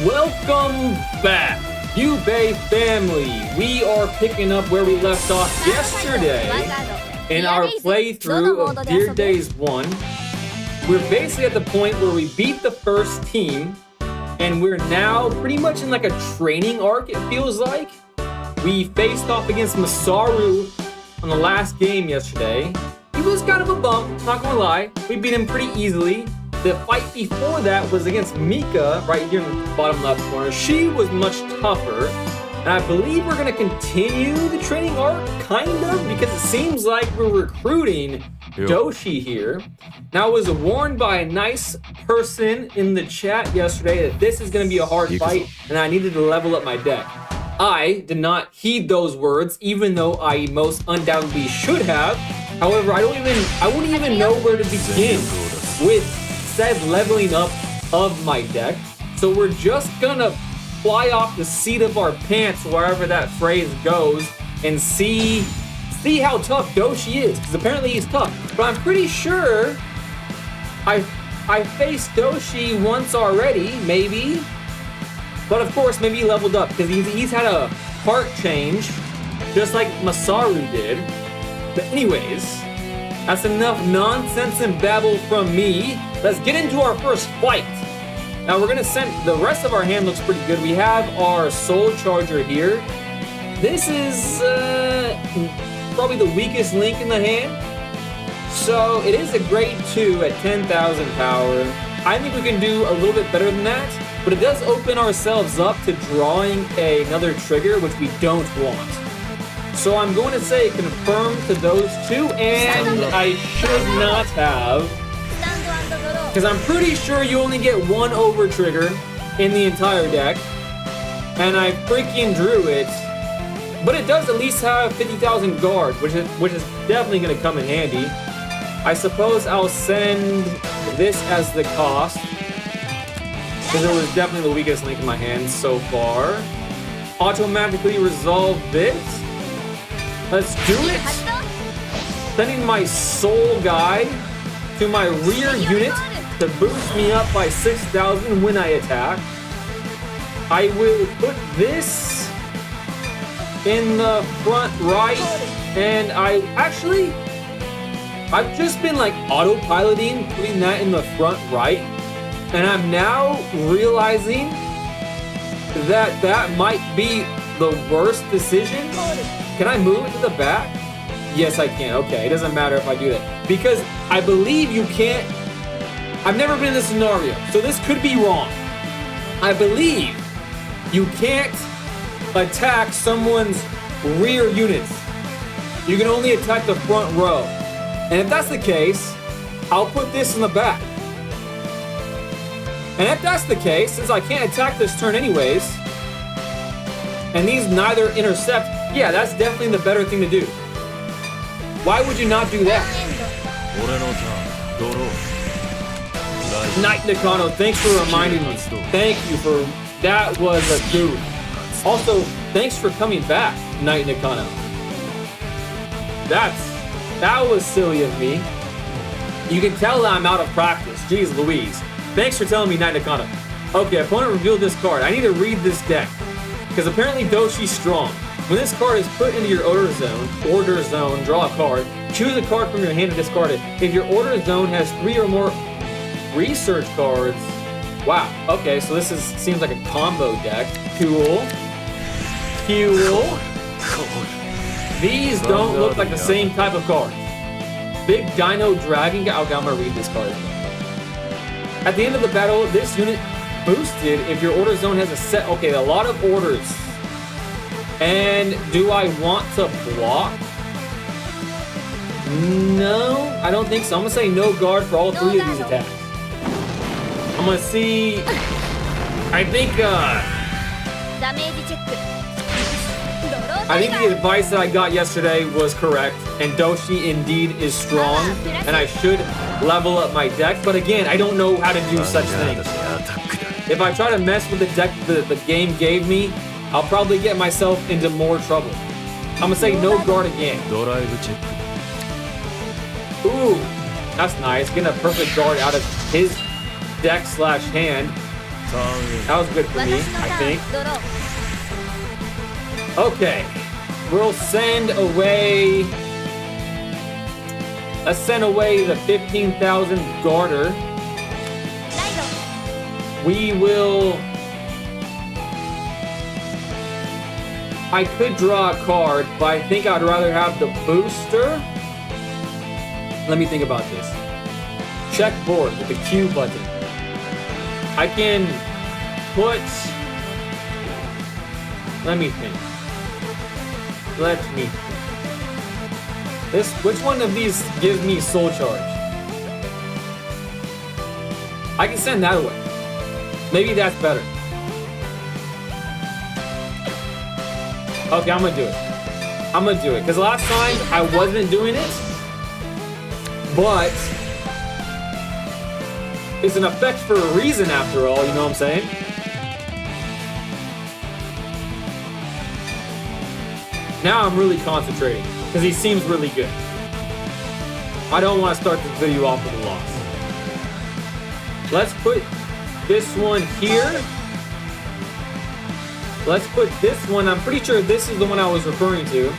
Welcome back, Yubei family. We are picking up where we left off yesterday in our playthrough of Dear Days 1. We're basically at the point where we beat the first team, and we're now pretty much in like a training arc, it feels like. We faced off against Masaru on the last game yesterday. He was kind of a bump, not gonna lie. We beat him pretty easily. The fight before that was against Mika, right here in the bottom left corner. She was much tougher. And I believe we're going to continue the training arc, kind of, because it seems like we're recruiting Doshi here. Now, I was warned by a nice person in the chat yesterday that this is going to be a hard fight, and I needed to level up my deck. I did not heed those words, even though I most undoubtedly should have. However, I wouldn't even know where to begin with said leveling up of my deck. So we're just gonna fly off the seat of our pants, wherever that phrase goes, and see how tough Doshi is, because apparently he's tough. But I'm pretty sure I faced Doshi once already, maybe. But of course, maybe he leveled up, because he's had a part change, just like Masaru did. But anyways, that's enough nonsense and babble from me. Let's get into our first fight. Now we're gonna send, the rest of our hand looks pretty good. We have our soul charger here. This is probably the weakest link in the hand. So it is a grade 2 at 10,000 power. I think we can do a little bit better than that, but it does open ourselves up to drawing another trigger, which we don't want. So I'm going to say confirm to those two, and I should not have, because I'm pretty sure you only get one over trigger in the entire deck, and I freaking drew it. But it does at least have 50,000 guard, which is definitely going to come in handy. I suppose I'll send this as the cost, because it was definitely the weakest link in my hand so far. Automatically resolve this. Let's do it. Sending my soul guide to my rear unit to boost me up by 6,000 when I attack. I will put this in the front right, and I've just been like autopiloting, putting that in the front right, and I'm now realizing that that might be the worst decision. Can I move it to the back? Yes, I can. Okay, it doesn't matter if I do that, because I believe you can't. I've never been in this scenario, so this could be wrong. I believe you can't attack someone's rear units. You can only attack the front row. And if that's the case, I'll put this in the back. And if that's the case, since I can't attack this turn anyways, and these neither intercept, yeah, that's definitely the better thing to do. Why would you not do that? Knight Nakano, thanks for reminding me. Thank you for, that was a goof. Also, thanks for coming back, Knight Nakano. That was silly of me. You can tell that I'm out of practice. Jeez Louise. Thanks for telling me, Knight Nakano. Okay, opponent revealed this card. I need to read this deck, because apparently Doshi's strong. When this card is put into your order zone, draw a card. Choose a card from your hand and discard it. If your order zone has 3 or more research cards, wow. Okay, so this seems like a combo deck. Cool. These don't look like the same type of card. Big Dino Dragon. Okay, I'm gonna read this card. At the end of the battle, this unit boosted if your order zone has a set. Okay, a lot of orders. And do I want to block? No, I don't think so. I'm gonna say no guard for all 3 of these attacks. I'm gonna see. I think the advice that I got yesterday was correct, and Doshi indeed is strong, and I should level up my deck. But again, I don't know how to do such things. If I try to mess with the deck the game gave me, I'll probably get myself into more trouble. I'm gonna say no guard again. Ooh, that's nice. Getting a perfect guard out of his deck/hand. That was good for me, I think. Okay. We'll send away... Let's send away the 15,000 garter. We will... I could draw a card, but I think I'd rather have the booster. Let me think about this. Check board with the Q button. I can put... Let me think. Which one of these gives me soul charge? I can send that away. Maybe that's better. Okay, I'm gonna do it. Because last time I wasn't doing it, but it's an effect for a reason after all, you know what I'm saying? Now I'm really concentrating, because he seems really good. I don't want to start this video off with a loss. Let's put this one here. Let's put this one, I'm pretty sure this is the one I was referring to.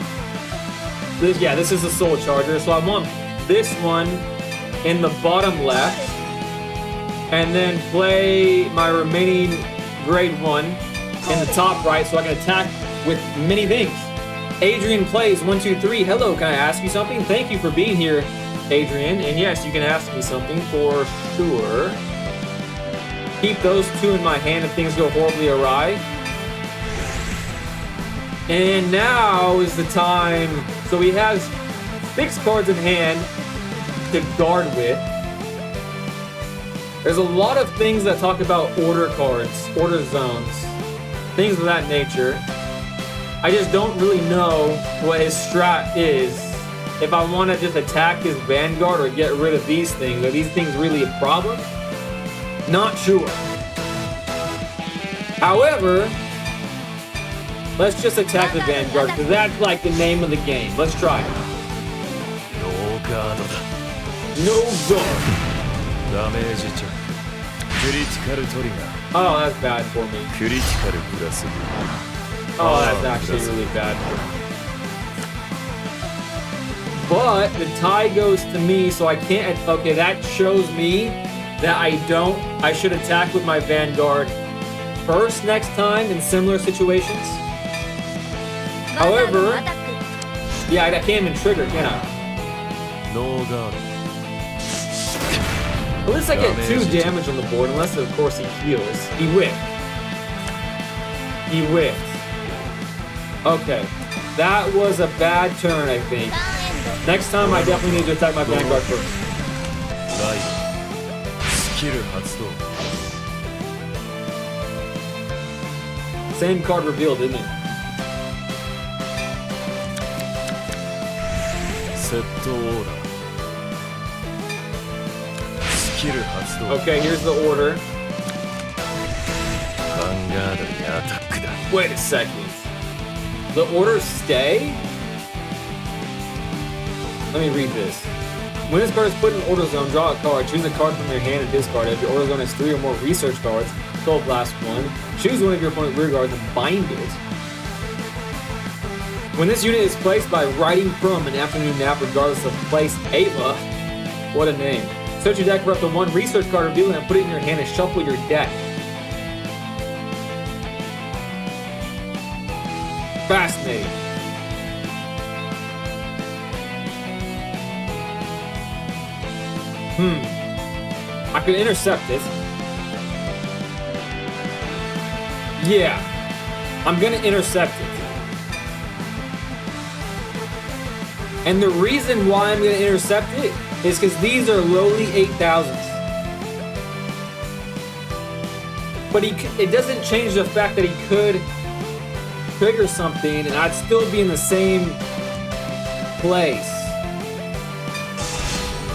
This is the soul charger, so I want this one in the bottom left, and then play my remaining grade 1 in the top right so I can attack with many things. Adrian plays 123. Hello, can I ask you something? Thank you for being here, Adrian. And yes, you can ask me something for sure. Keep those two in my hand if things go horribly awry. And now is the time. So he has 6 cards in hand to guard with. There's a lot of things that talk about order cards, order zones, things of that nature. I just don't really know what his strat is. If I want to just attack his Vanguard or get rid of these things. Are these things really a problem? Not sure. However, let's just attack the Vanguard, because that's like the name of the game. Let's try it. No guard. Oh, that's bad for me. Oh, that's actually really bad for me. But the tie goes to me, so I can't... Okay, that shows me that I should attack with my Vanguard first next time in similar situations. However, yeah, I can't even trigger, can I? No god. At least I get 2 damage on the board, unless of course he heals. He whiffed. Okay, that was a bad turn, I think. Next time, I definitely need to attack my Vanguard first. Same card revealed, didn't it? Okay, here's the order. Wait a second. The orders stay? Let me read this. When this card is put in order zone, draw a card. Choose a card from your hand and discard it. If your order zone has 3 or more research cards, Soul Blast 1. Choose one of your opponent's rear guards and bind it. When this unit is placed by riding from an afternoon nap, regardless of place, Ava. What a name. Search your deck for up to 1 research card, reveal it, and put it in your hand and shuffle your deck. Fascinating. I could intercept it. Yeah. I'm gonna intercept it. And the reason why I'm gonna intercept it is because these are lowly 8,000s. But it doesn't change the fact that he could trigger something and I'd still be in the same place.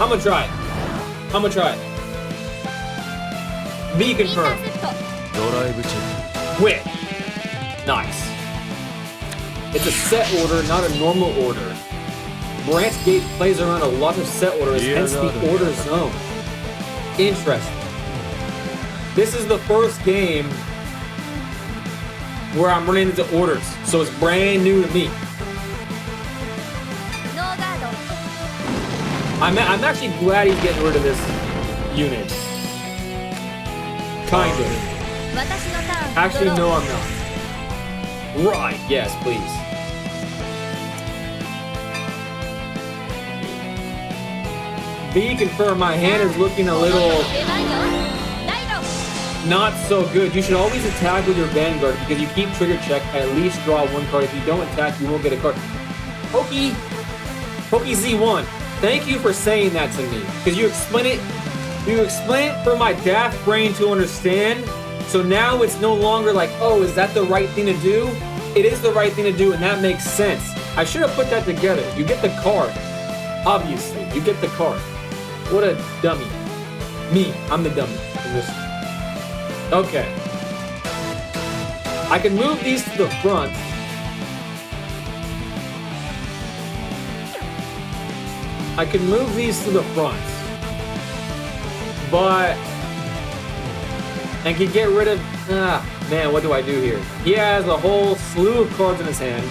I'm gonna try it. B confirmed. Whip. Nice. It's a set order, not a normal order. Branch Gate plays around a lot of set orders, hence the order zone. Interesting. This is the first game where I'm running into orders, so it's brand new to me. I'm actually glad he's getting rid of this unit. Kind of. Actually, no, I'm not. Right, yes, please. B, confirm my hand is looking a little not so good. You should always attack with your Vanguard because you keep trigger check, at least draw one card. If you don't attack, you won't get a card. Pokey Z1, thank you for saying that to me. Because you explain it for my daft brain to understand. So now it's no longer like, oh, is that the right thing to do? It is the right thing to do, and that makes sense. I should have put that together. You get the card. Obviously, you get the card. What a dummy. Me, I'm the dummy in this. Okay. I can move these to the front. I can move these to the front. But and can get rid of man, what do I do here? He has a whole slew of cards in his hand.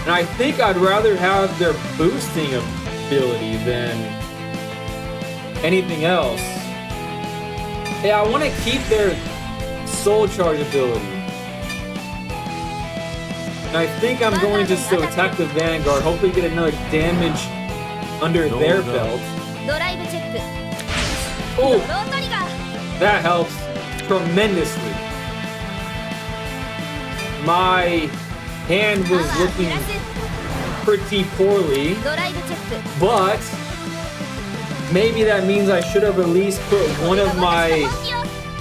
And I think I'd rather have their boosting ability than anything else. Yeah, I want to keep their soul charge ability. And I think I'm going to still attack the Vanguard, hopefully get another damage under their belt. Oh, that helps tremendously. My hand was looking pretty poorly, but maybe that means I should have at least put one of my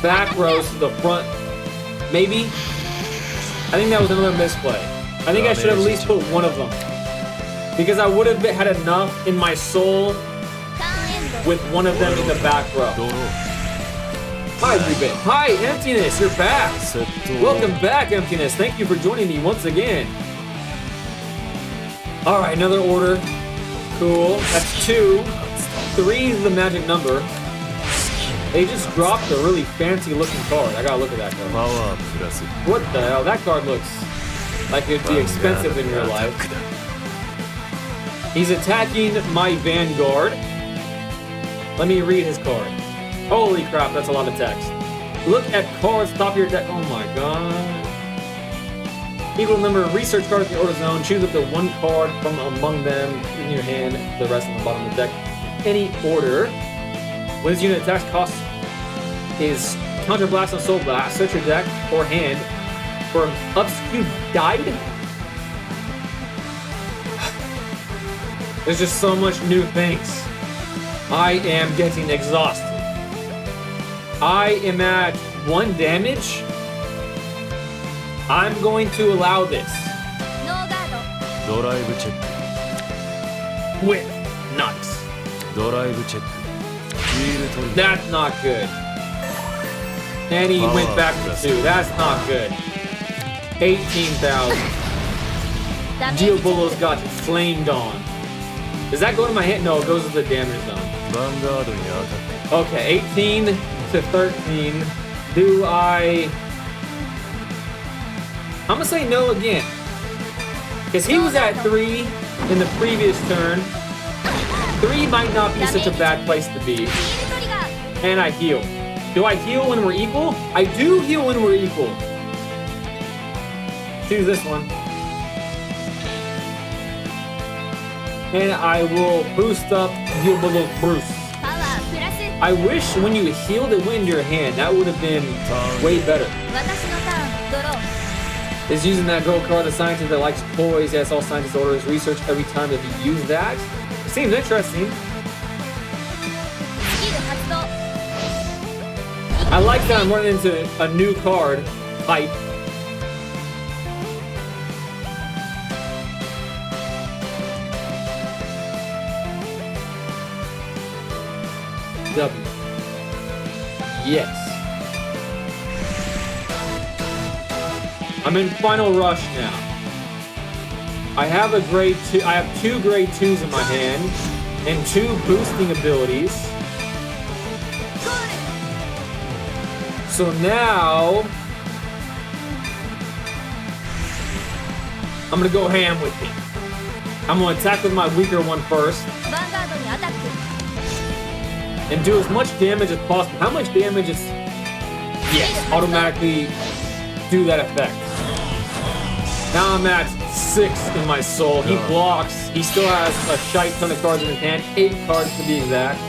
back rows to the front. Maybe? I think that was another misplay. I think I should have at least put one of them. Because I would have had enough in my soul with one of them in the back row. Hi, Rubin. Hi, Emptiness. You're back. Welcome back, Emptiness. Thank you for joining me once again. All right, another order. Cool. That's 2. 3 is the magic number. They just dropped a really fancy looking card. I gotta look at that card. What the hell? That card looks like it'd be expensive in real life. He's attacking my Vanguard. Let me read his card. Holy crap, that's a lot of text. Look at cards top of your deck. Oh my god. Equal number of research cards in your order zone. Choose up to one card from among them in your hand. The rest on the bottom of the deck. Any order. When this unit attacks, cost is Counter Blast and Soul Blast. Search your deck or hand for Upskew Died. There's just so much new things. I am getting exhausted. I am at 1 damage. I'm going to allow this. With nice. That's not good. And he went back to 2. That's not good. 18,000. Diabolo's got flamed on. Does that go to my hand? No, it goes to the damage zone. Okay, 18 to 13. I'm gonna say no again. Because he was at 3 in the previous turn. 3 might not be such a bad place to be. And I heal. Do I heal when we're equal? I do heal when we're equal. Choose this one. And I will boost up Diabolo's Bruce. I wish when you healed it went into your hand. That would have been way better. Is using that gold card, the scientist that likes toys. Yes, all scientists order his research every time that he use that. Seems interesting. I like that I'm running into a new card. Hype. W. Yes. I'm in final rush now. I have a grade 2. I have 2 grade 2s in my hand and 2 boosting abilities. So now I'm gonna go ham with it. I'm gonna attack with my weaker one first and do as much damage as possible. How much damage is... Yes, automatically do that effect. Now I'm at 6 in my soul. He blocks. He still has a shite ton of cards in his hand. 8 cards to be exact.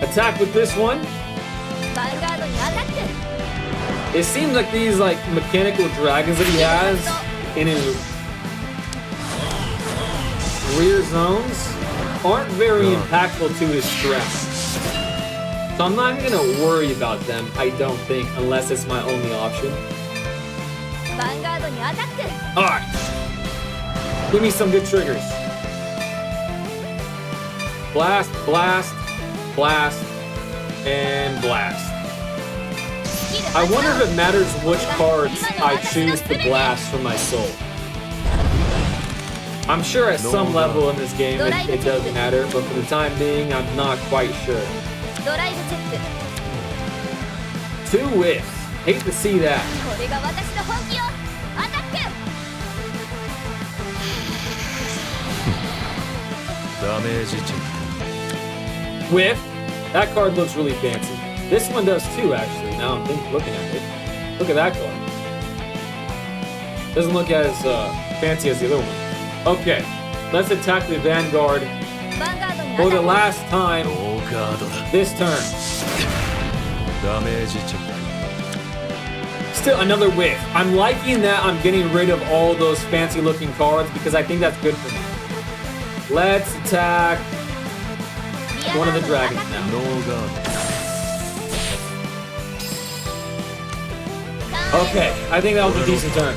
Attack with this one. It seems like these like mechanical dragons that he has in his rear zones aren't very impactful to his strength. So I'm not even gonna worry about them, I don't think, unless it's my only option. Alright. Give me some good triggers. Blast, blast, blast, and blast. I wonder if it matters which cards I choose to blast from my soul. I'm sure at some level in this game it does matter, but for the time being, I'm not quite sure. 2 whiffs. Hate to see that. Whiff. That card looks really fancy. This one does too, actually. Now I'm looking at it. Look at that card. Doesn't look as fancy as the other one. Okay, let's attack the Vanguard for the last time this turn. Still another whiff. I'm liking that I'm getting rid of all those fancy looking cards because I think that's good for me. Let's attack one of the dragons now. Okay, I think that was a decent turn.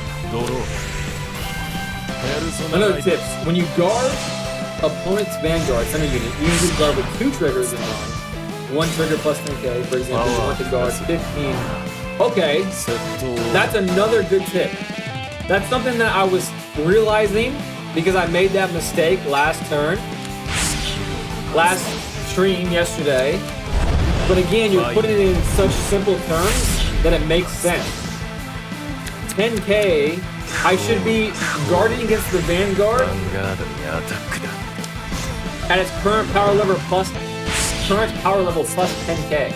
Another tips. When you guard opponent's Vanguard center unit, you usually guard with 2 triggers in mind. 1 trigger plus 10k, for example, you want to guard 15. Okay, that's another good tip. That's something that I was realizing because I made that mistake last stream yesterday. But again, you put it in such simple terms that it makes sense. 10k, I should be guarding against the Vanguard at its current power level plus 10k.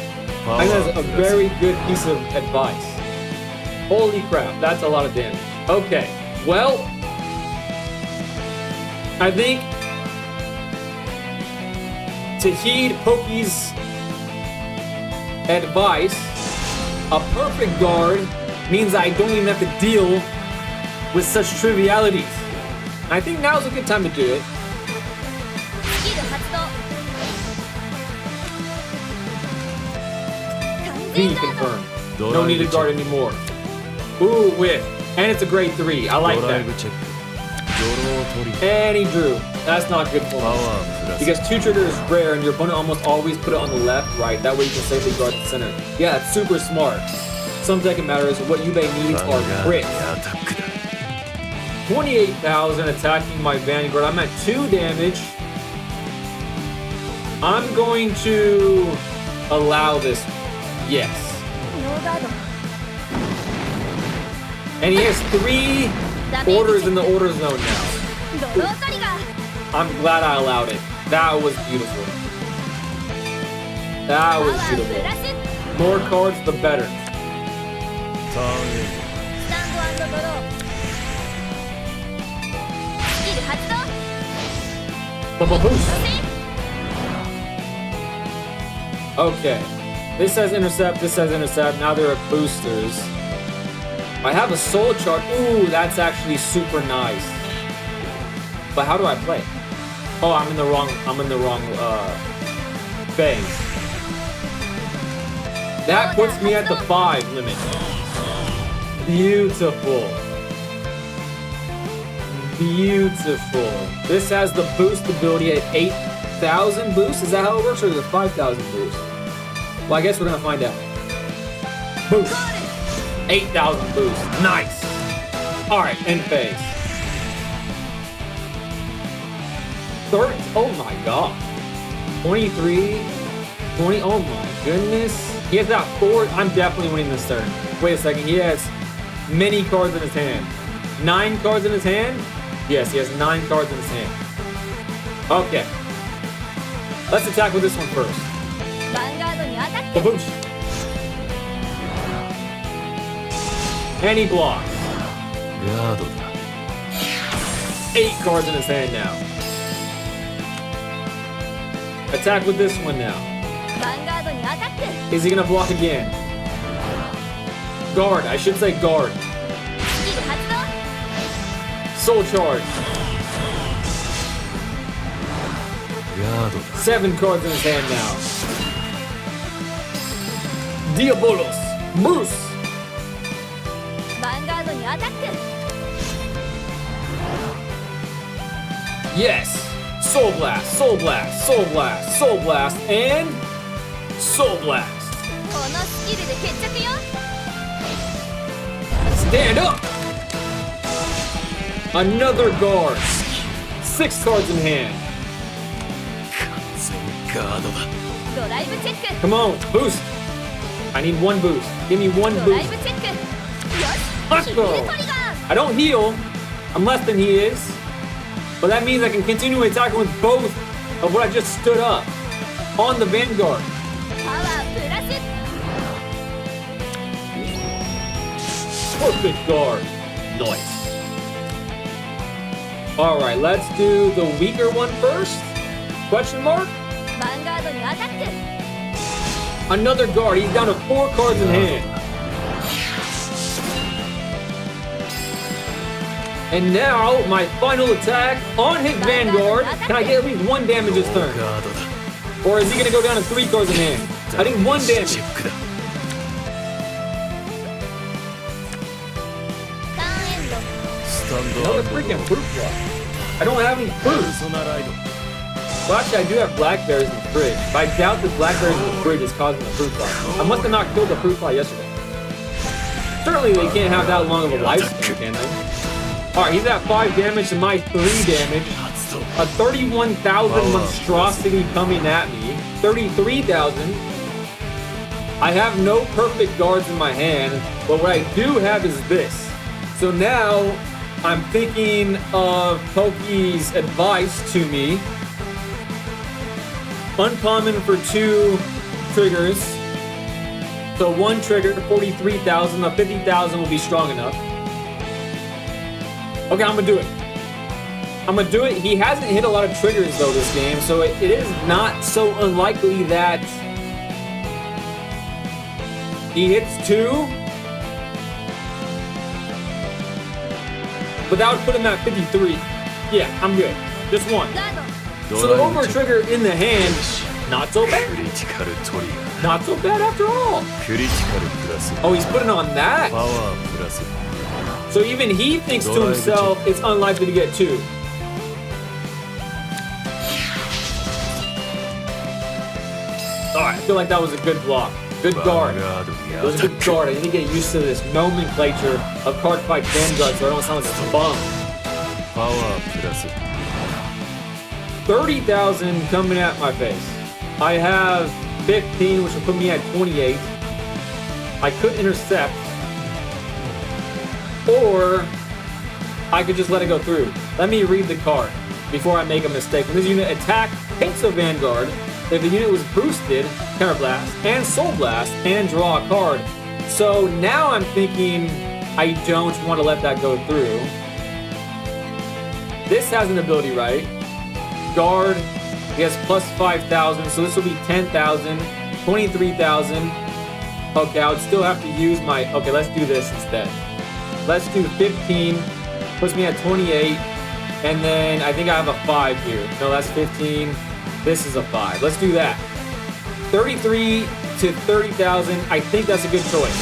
I think that's a very good piece of advice. Holy crap, that's a lot of damage. Okay, well, I think to heed Poki's advice, a perfect guard means I don't even have to deal with such trivialities. I think now's a good time to do it. V confirmed. No need to guard anymore. Ooh, whiff. And it's a grade 3. I like that. And he drew. That's not good for me. Because 2 trigger is rare and your opponent almost always put it on the left, right. That way you can safely guard the center. Yeah, it's super smart. Some deck matters. What Yubei needs are crits. 28,000 attacking my Vanguard. I'm at 2 damage. I'm going to allow this. Yes. And he has 3 orders in the order zone now. I'm glad I allowed it. That was beautiful. That was beautiful. More cards, the better. Boost. Okay. This says intercept, this says intercept. Now there are boosters. I have a soul chart. Ooh, that's actually super nice. But how do I play? Oh, I'm in the wrong phase. That puts me at the 5 limit. Beautiful. Beautiful. This has the boost ability at 8,000 boost. Is that how it works, or is it 5,000 boost? Well, I guess we're gonna find out. Boost. 8,000 boost. Nice. All right, end phase. 30. Oh my god. 23. 20. Oh my goodness. He has that 4. I'm definitely winning this turn. Wait a second. He has many cards in his hand. 9 cards in his hand? Yes, he has 9 cards in his hand. Okay. Let's attack with this one first. Baboosh. And he blocks. 8 cards in his hand now. Attack with this one now. Is he gonna block again? Guard. I should say guard. Soul charge. 7 cards in his hand now. Diabolos. Bruce. Yes. Soul Blast, Soul Blast, Soul Blast, Soul Blast, and Soul Blast. Stand up. Another guard. 6 cards in hand. Come on, boost. I need 1 boost. Give me 1 boost. Let's go. I don't heal. I'm less than he is. But that means I can continue attacking with both of what I just stood up on the Vanguard. Perfect guard. Nice. Alright, let's do the weaker one first. Question mark? Another guard. He's down to 4 cards in hand. And now, my final attack on his Vanguard. Can I get at least 1 damage this turn? Or is he going to go down to 3 cards in hand? I think 1 damage. Another freaking fruit fly. I don't have any fruits. Well, actually, I do have blackberries in the fridge. But I doubt the blackberries in the fridge is causing the fruit fly. I must have not killed the fruit fly yesterday. Certainly, they can't have that long of a lifespan, can they? Alright, he's at 5 damage to my 3 damage. A 31,000 monstrosity coming at me. 33,000. I have no perfect guards in my hand, but what I do have is this. So now, I'm thinking of Poki's advice to me. Uncommon for 2 triggers. So 1 trigger, 43,000. A 50,000 will be strong enough. Okay, I'm gonna do it. I'm gonna do it. He hasn't hit a lot of triggers though this game, so it is not so unlikely that he hits 2. But that would put him at 53. Yeah, I'm good. Just 1. So the over trigger in the hand, not so bad. Not so bad after all. Oh, he's putting on that. So even he thinks to himself, it's unlikely to get 2. Alright, I feel like that was a good block. Good guard. It was a good guard. I need to get used to this nomenclature of Cardfight Vanguard so I don't sound like a bum. 30,000 coming at my face. I have 15, which will put me at 28. I could intercept. Or I could just let it go through. Let me read the card before I make a mistake. When this unit attack hits a Vanguard, if the unit was boosted, Counterblast, and Soul Blast, and draw a card. So now I'm thinking I don't want to let that go through. This has an ability, right? Guard, he has plus 5,000, so this will be 10,000, 23,000. Okay, I would still have to use my... Okay, let's do this instead. Let's do 15, puts me at 28, and then I think I have a 5 here. No, that's 15. This is a 5. Let's do that. 33 to 30,000. I think that's a good choice.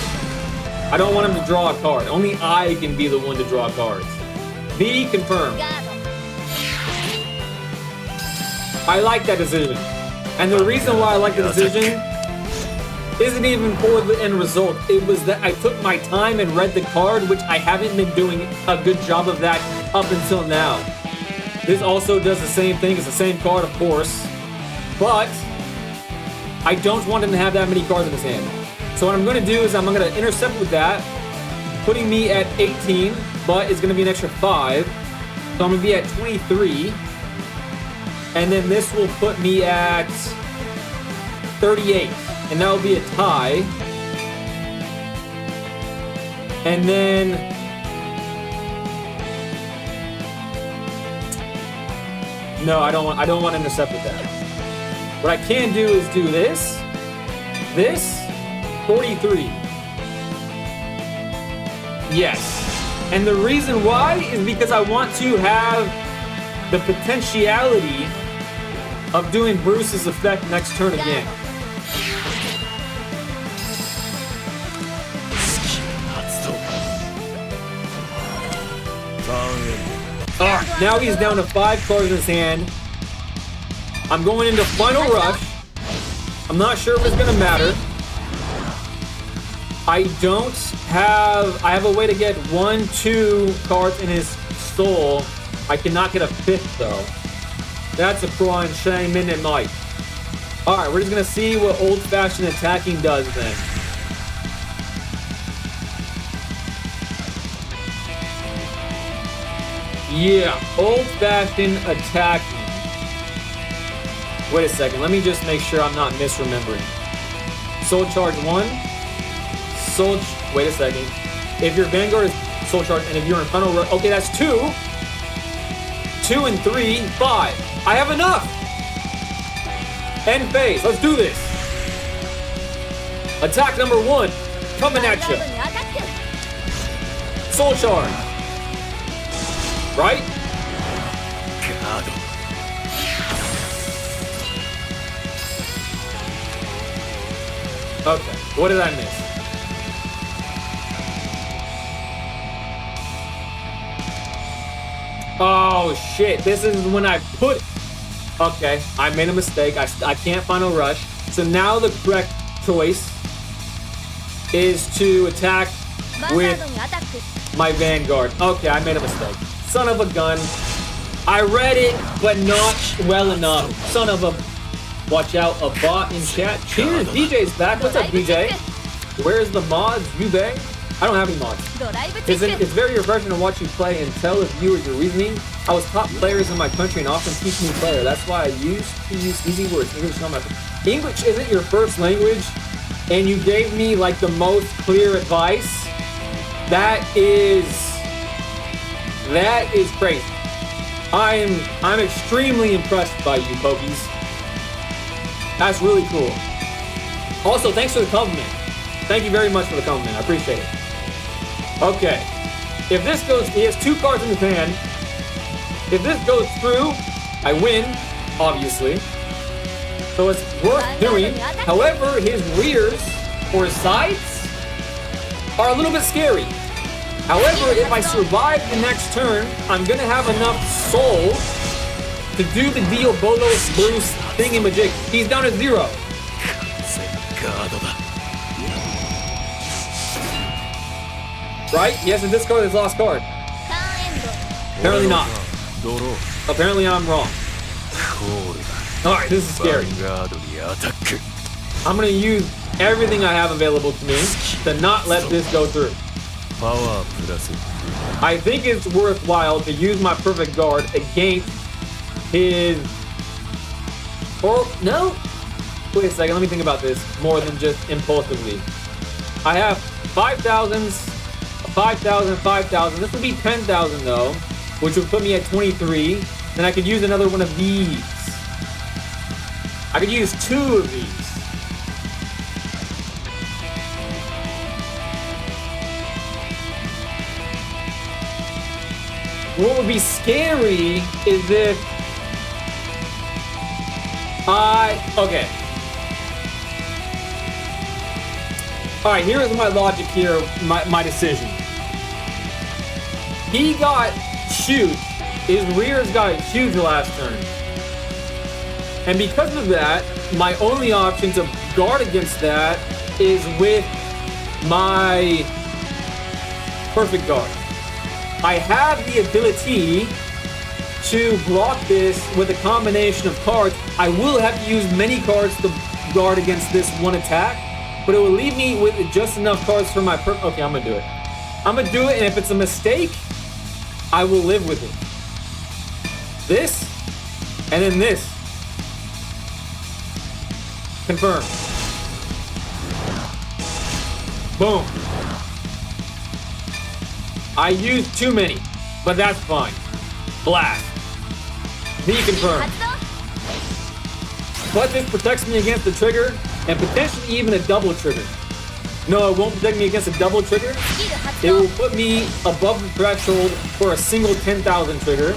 I don't want him to draw a card. Only I can be the one to draw cards. B confirmed. I like that decision. And the reason why I like the decision isn't even for the end result. It was that I took my time and read the card, which I haven't been doing a good job of that up until now. This also does the same thing. It's the same card, of course. But I don't want him to have that many cards in his hand. So what I'm going to do is I'm going to intercept with that, putting me at 18, but it's going to be an extra 5. So I'm going to be at 23. And then this will put me at 38. And that will be a tie. And then... No, I don't want to intercept with that. What I can do is do this, 43. Yes. And the reason why is because I want to have the potentiality of doing Bruce's effect next turn again. Now he's down to 5 cards in his hand. I'm going into Final Rush. I'm not sure if it's gonna matter. I have a way to get 1, 2 cards in his soul. I cannot get a 5th though. That's a crying shame, isn't it, Mike? Alright, we're just gonna see what old-fashioned attacking does then. Yeah, old-fashioned attacking. Wait a second, let me just make sure I'm not misremembering. Soul Charge 1. Wait a second. If your Vanguard is Soul Charge, and if you're in Final Rush... Okay, that's 2. 2 and 3, 5. I have enough! End phase, let's do this. Attack number 1. Coming at you. Soul Charge. Right? Okay, what did I miss? Oh shit, this is when I put... Okay, I made a mistake. I can't Final Rush. So now the correct choice is to attack with my Vanguard. Okay, I made a mistake. Son of a gun. I read it, but not well enough. Son of a... Watch out, a bot in chat. Cheers, DJ's back. What's up, DJ? Where's the mods? You bang? I don't have any mods. It's very refreshing to watch you play and tell the viewers your reasoning. I was top players in my country and often teach new player. That's why I used to use easy words. English is not my... English isn't your first language, and you gave me like the most clear advice. That is crazy. I'm extremely impressed by you, Pokies. That's really cool. Also, thanks for the compliment. Thank you very much for the compliment. I appreciate it. Okay. If this goes, he has 2 cards in his hand. If this goes through, I win, obviously. So it's worth doing. However, his rears or his sides are a little bit scary. However, if I survive the next turn, I'm gonna have enough soul to do the Diabolos Bruce thingamajig. He's down to 0. Right? He has to discard his last card. Apparently not. Apparently I'm wrong. Alright, this is scary. I'm gonna use everything I have available to me to not let this go through. I think it's worthwhile to use my perfect guard against his... Or, no? Wait a second, let me think about this more than just impulsively. I have 5,000s, 5,000, 5,000. This would be 10,000 though, which would put me at 23. Then I could use another one of these. I could use 2 of these. What would be scary is if okay. Alright, here is my logic here, my decision. He got huge. His rears got huge last turn. And because of that, my only option to guard against that is with my perfect guard. I have the ability to block this with a combination of cards. I will have to use many cards to guard against this one attack, but it will leave me with just enough cards for my Okay, I'm gonna do it. I'm gonna do it, and if it's a mistake, I will live with it. This, and then this. Confirm. Boom. I used too many, but that's fine. Blast. V confirm. But this protects me against the trigger, and potentially even a double trigger. No, it won't protect me against a double trigger. It will put me above the threshold for a single 10,000 trigger.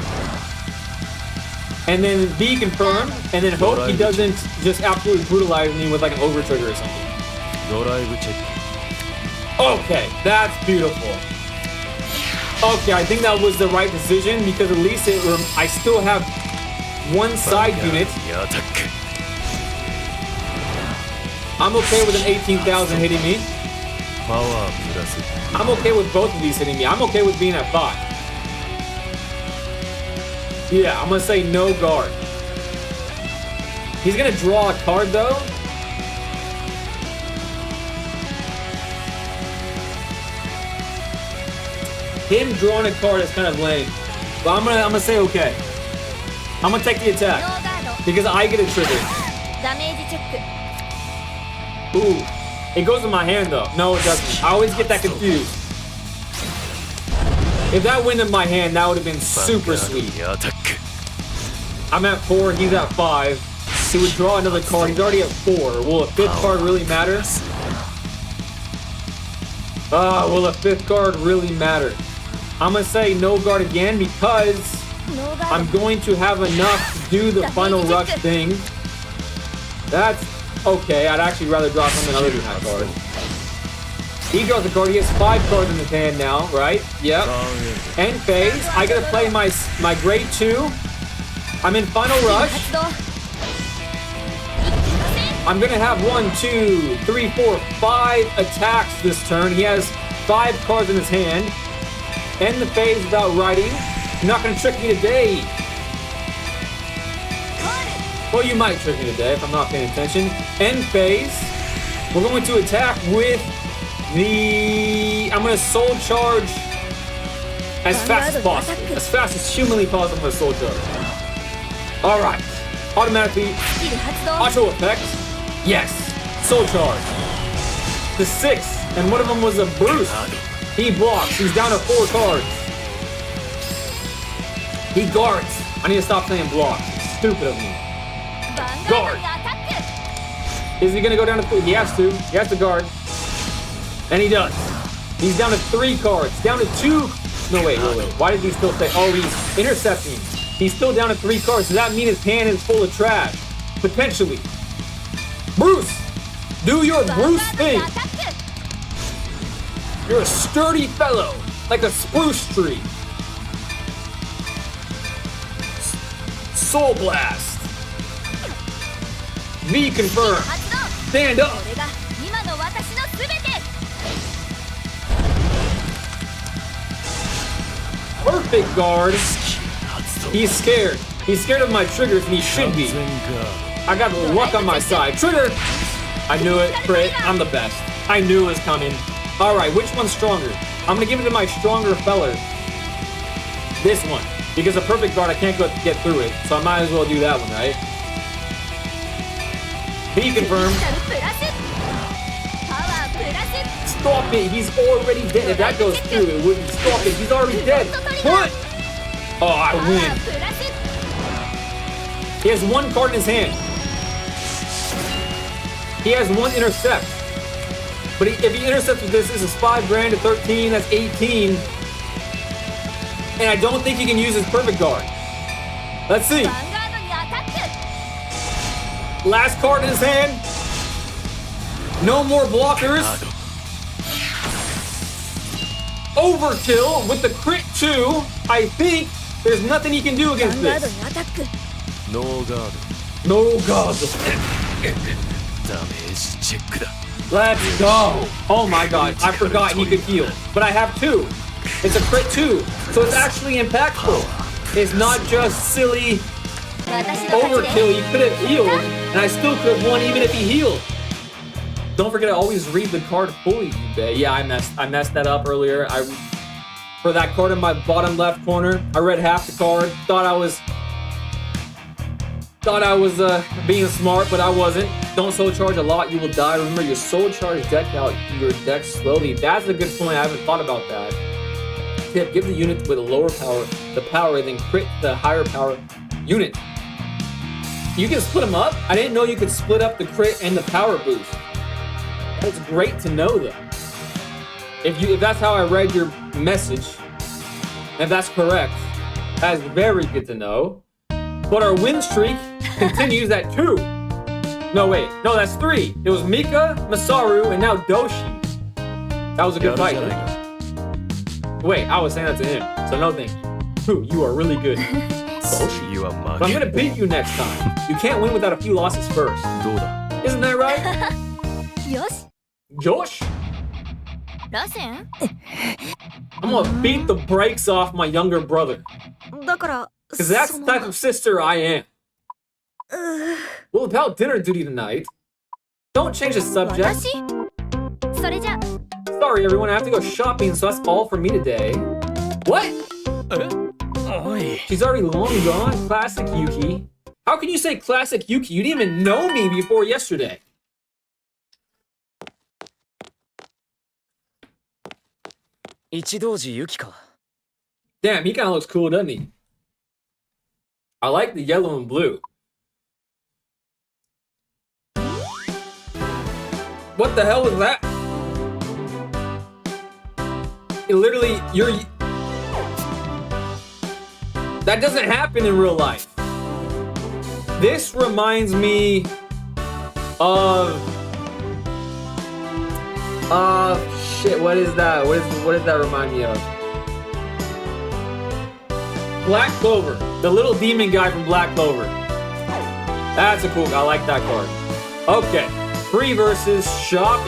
And then B confirm, and then hope he doesn't just absolutely brutalize me with like an over trigger or something. Okay, that's beautiful. Okay, I think that was the right decision because at least I still have one side unit. I'm okay with an 18,000 hitting me. I'm okay with both of these hitting me. I'm okay with being at 5. Yeah, I'm gonna say no guard. He's gonna draw a card though. Him drawing a card is kind of lame. But I'm gonna say okay. I'm gonna take the attack. Because I get a trigger. Ooh. It goes in my hand though. No, it doesn't. I always get that confused. If that went in my hand, that would have been super sweet. I'm at 4, he's at 5. He would draw another card. He's already at 4. Will a 5th card really matter? Will a 5th card really matter? I'm gonna say no guard again because I'm going to have enough to do the final rush thing. That's okay. I'd actually rather draw something other than that card. He draws a card. He has 5 cards in his hand now, right? Yep. End phase. I gotta play my grade 2. I'm in final rush. I'm gonna have 1, 2, 3, 4, 5 attacks this turn. He has 5 cards in his hand. End the phase without writing. You're not gonna trick me today. Well, you might trick me today if I'm not paying attention. End phase. We're going to attack with I'm gonna soul charge as fast as possible. As fast as humanly possible, I'm gonna soul charge. Alright. Automatically. Auto effect. Yes. Soul charge. The 6. And one of them was a Bruce. He blocks. He's down to 4 cards. He guards. I need to stop saying block. It's stupid of me. Guard. Is he gonna go down to 3? He has to. He has to guard. And he does. He's down to 3 cards. Down to 2. No, wait. Why did he still say? Oh, he's intercepting. He's still down to 3 cards. Does that mean his hand is full of trash? Potentially. Bruce, do your Bruce thing. You're a sturdy fellow, like a spruce tree. Soul Blast. V confirm. Stand up. Perfect guard. He's scared. He's scared of my triggers, and he should be. I got the luck on my side. Trigger. I knew it. Crit. I'm the best. I knew it was coming. All right, which one's stronger? I'm gonna give it to my stronger feller. This one, because a perfect guard, I can't get through it, so I might as well do that one, right? He confirmed. Stop it! He's already dead. If that goes through, it wouldn't stop it. He's already dead. What? Oh, I win. He has 1 card in his hand. He has 1 intercept. But if he intercepts with this is 5 grand to 13, that's 18. And I don't think he can use his perfect guard. Let's see. Last card in his hand. No more blockers. Overkill with the crit 2. I think there's nothing he can do against this. No guard. No guard. Let's go. Oh my god, I forgot he could heal. But I have 2. It's a crit 2. So it's actually impactful. It's not just silly Overkill, he could have healed, and I still could have won even if he healed. Don't forget to always read the card fully, Yubei. Yeah, I messed that up earlier. For that card in my bottom left corner, I read half the card. Thought I was being smart, but I wasn't. Don't soul charge a lot, you will die. Remember, your soul charge deck out your deck slowly. That's a good point. I haven't thought about that. Tip: give the unit with a lower power the power, then crit the higher power unit. You can split them up. I didn't know you could split up the crit and the power boost. That's great to know, though. If that's how I read your message, if that's correct, that's very good to know. But our win streak continues at 2. No, wait. No, that's 3. It was Mika, Masaru, and now Doshi. That was a good fight. Wait, I was saying that to him, so no thank you. You are really good. Doshi, you are much. But I'm gonna beat you next time. You can't win without a few losses first. Isn't that right? Josh? I'm gonna beat the brakes off my younger brother. Because that's the type of sister I am. Well, about dinner duty tonight. Don't change the subject. Sorry, everyone, I have to go shopping, so that's all for me today. What? She's already long gone. Classic Yuki. How can you say classic Yuki? You didn't even know me before yesterday. Damn, he kind of looks cool, doesn't he? I like the yellow and blue. What the hell was that? It literally, that doesn't happen in real life. This reminds me of shit, what is that? What does that remind me of? Black Clover, the little demon guy from Black Clover. That's a cool guy. I like that card. Okay, free versus shop.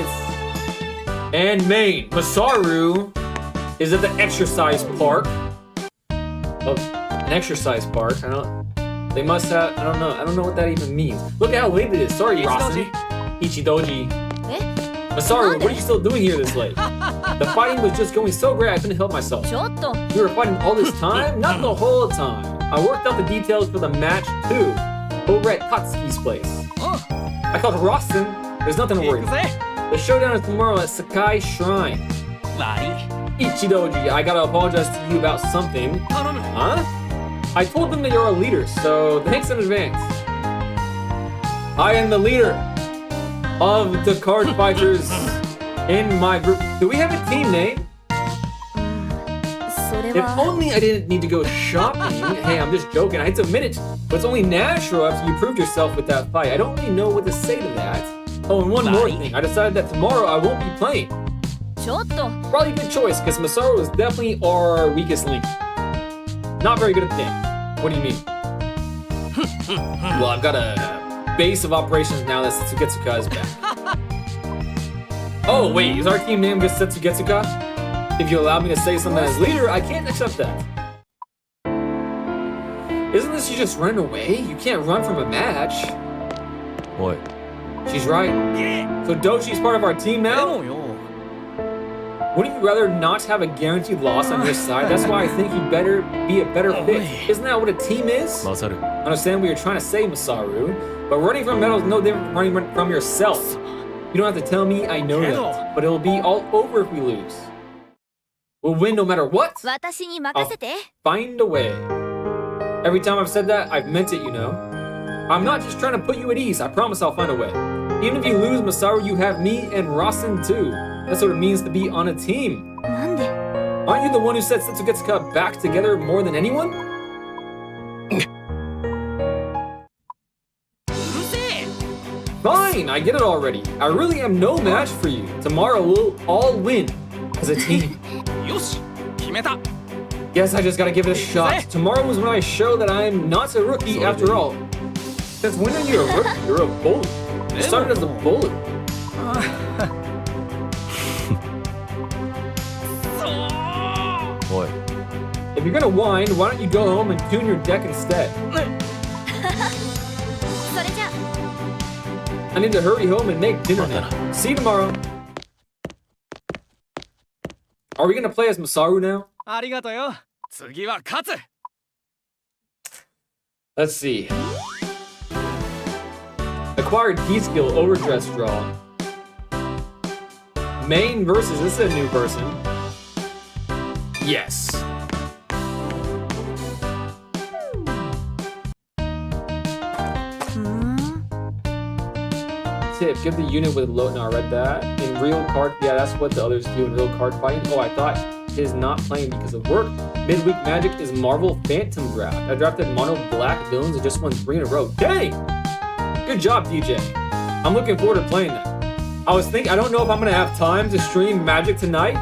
And main. Masaru is at the exercise park. An exercise park. They must have. I don't know. I don't know what that even means. Look at how late it is. Sorry, Rasen. Ichidoji. Masaru, what are you still doing here this late? The fighting was just going so great I couldn't help myself. You were fighting all this time? Not the whole time. I worked out the details for the match too. Over at Katsuki's place. I called Rasen. There's nothing to worry about. The showdown is tomorrow at Sakai Shrine. Ichidoji, I gotta apologize to you about something. Huh? I told them that you're a leader, so thanks in advance. I am the leader of the card fighters in my group. Do we have a team name? If only I didn't need to go shopping. Hey, I'm just joking. I hate to admit it, but it's only natural after you proved yourself with that fight. I don't really know what to say to that. Oh, and one more thing. I decided that tomorrow I won't be playing. Probably a good choice, because Masaru is definitely our weakest link. Not very good at the game. What do you mean? Well, I've got a base of operations now that Setsugetsuka is back. Oh, wait, is our team name just Setsugetsuka? If you allow me to say something as leader, I can't accept that. Isn't this you just run away? You can't run from a match. What? She's right. So Doshi's part of our team now? Wouldn't you rather not have a guaranteed loss on your side? That's why I think you'd better be a better fit. Isn't that what a team is? Masaru. I understand what you're trying to say, Masaru, but running from medals is no different from running from yourself. You don't have to tell me I know that, but it'll be all over if we lose. We'll win no matter what. I'll find a way. Every time I've said that, I've meant it, you know. I'm not just trying to put you at ease. I promise I'll find a way. Even if you lose, Masaru, you have me and Rasen too. That's what it means to be on a team. Aren't you the one who said Setsugetsuka back together more than anyone? Fine, I get it already. I really am no match for you. Tomorrow we'll all win as a team. Guess I just gotta give it a shot. Tomorrow is when I show that I'm not a rookie after all. Since when are you a rookie? You're a bully. You started as a bully. What? If you're gonna whine, why don't you go home and tune your deck instead? I need to hurry home and make dinner now. See you tomorrow. Are we gonna play as Masaru now? Let's see. Acquired key skill, overdress draw. Main versus, this is a new person. Yes. Tip, give the unit with low, no, I read that. In real card, yeah, that's what the others do in real card fighting. Oh, I thought his not playing because of work. Midweek Magic is Marvel Phantom Draft. I drafted mono black villains and just won 3 in a row. Dang! Good job, DJ. I'm looking forward to playing that. I was thinking, I don't know if I'm gonna have time to stream Magic tonight,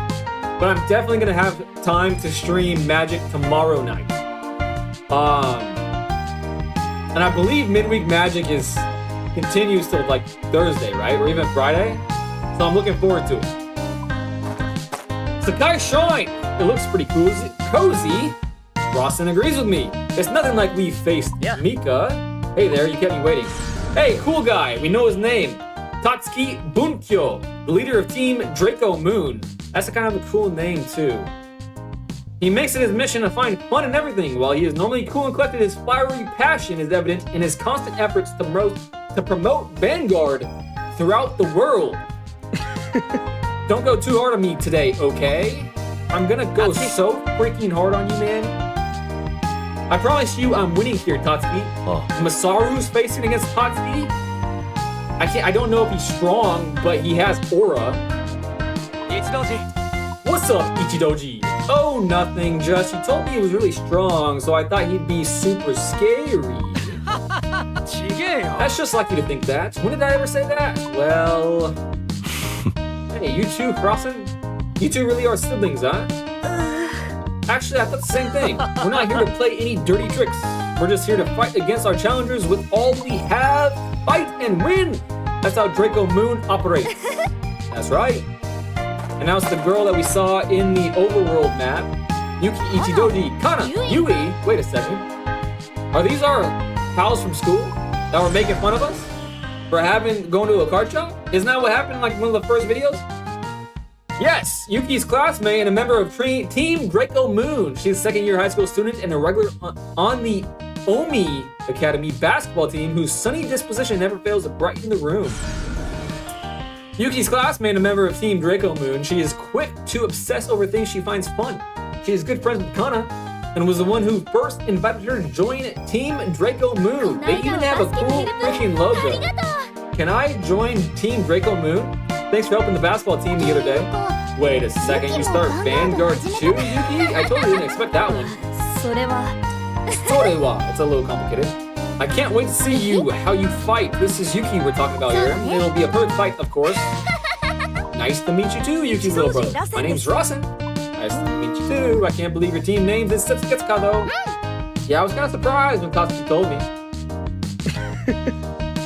but I'm definitely gonna have time to stream Magic tomorrow night. And I believe Midweek Magic continues till like Thursday, right? Or even Friday. So I'm looking forward to it. Sakai Shine! It looks pretty cozy. Rawson agrees with me. It's nothing like we faced Mika. Hey there, you kept me waiting. Hey, cool guy, we know his name. Tatsuki Bunkyo, the leader of Team Draco Moon. That's a kind of a cool name too. He makes it his mission to find fun in everything. While he is normally cool and collected, his fiery passion is evident in his constant efforts to promote Vanguard throughout the world. Don't go too hard on me today, okay? I'm gonna go so freaking hard on you, man. I promise you I'm winning here, Tatsuki. Masaru's facing against Tatsuki. I don't know if he's strong, but he has aura. Ichidoji. What's up, Ichidoji? Oh, nothing, just he told me he was really strong, so I thought he'd be super scary. That's just like you to think that. When did I ever say that? Well... Hey, you two, Crossin'? You two really are siblings, huh? Actually, I thought the same thing. We're not here to play any dirty tricks. We're just here to fight against our challengers with all we have. Fight and win! That's how Draco Moon operates. That's right. And now it's the girl that we saw in the overworld map. Yuki, Ichidoji, Kana, Yui. Wait a second. Are these our pals from school that were making fun of us for going to a card shop? Isn't that what happened in like one of the first videos? Yes, Yuki's classmate and a member of Team Draco Moon. She's a second-year high school student and a regular on the Omi Academy basketball team whose sunny disposition never fails to brighten the room. Yuki's classmate and a member of Team Draco Moon. She is quick to obsess over things she finds fun. She is good friends with Kana and was the one who first invited her to join Team Draco Moon. They even have a cool freaking logo. Can I join Team Draco Moon? Thanks for helping the basketball team the other day. Wait a second, you start Vanguard 2, Yuki? I totally didn't expect that one. Sorewa. It's a little complicated. I can't wait to see how you fight. This is Yuki we're talking about here. It'll be a perfect fight, of course. Nice to meet you too, Yuki's little brother. My name's Rawson. Nice to meet you too. I can't believe your team name is Setsugetsuka though. Yeah, I was kind of surprised when Tatsuki told me.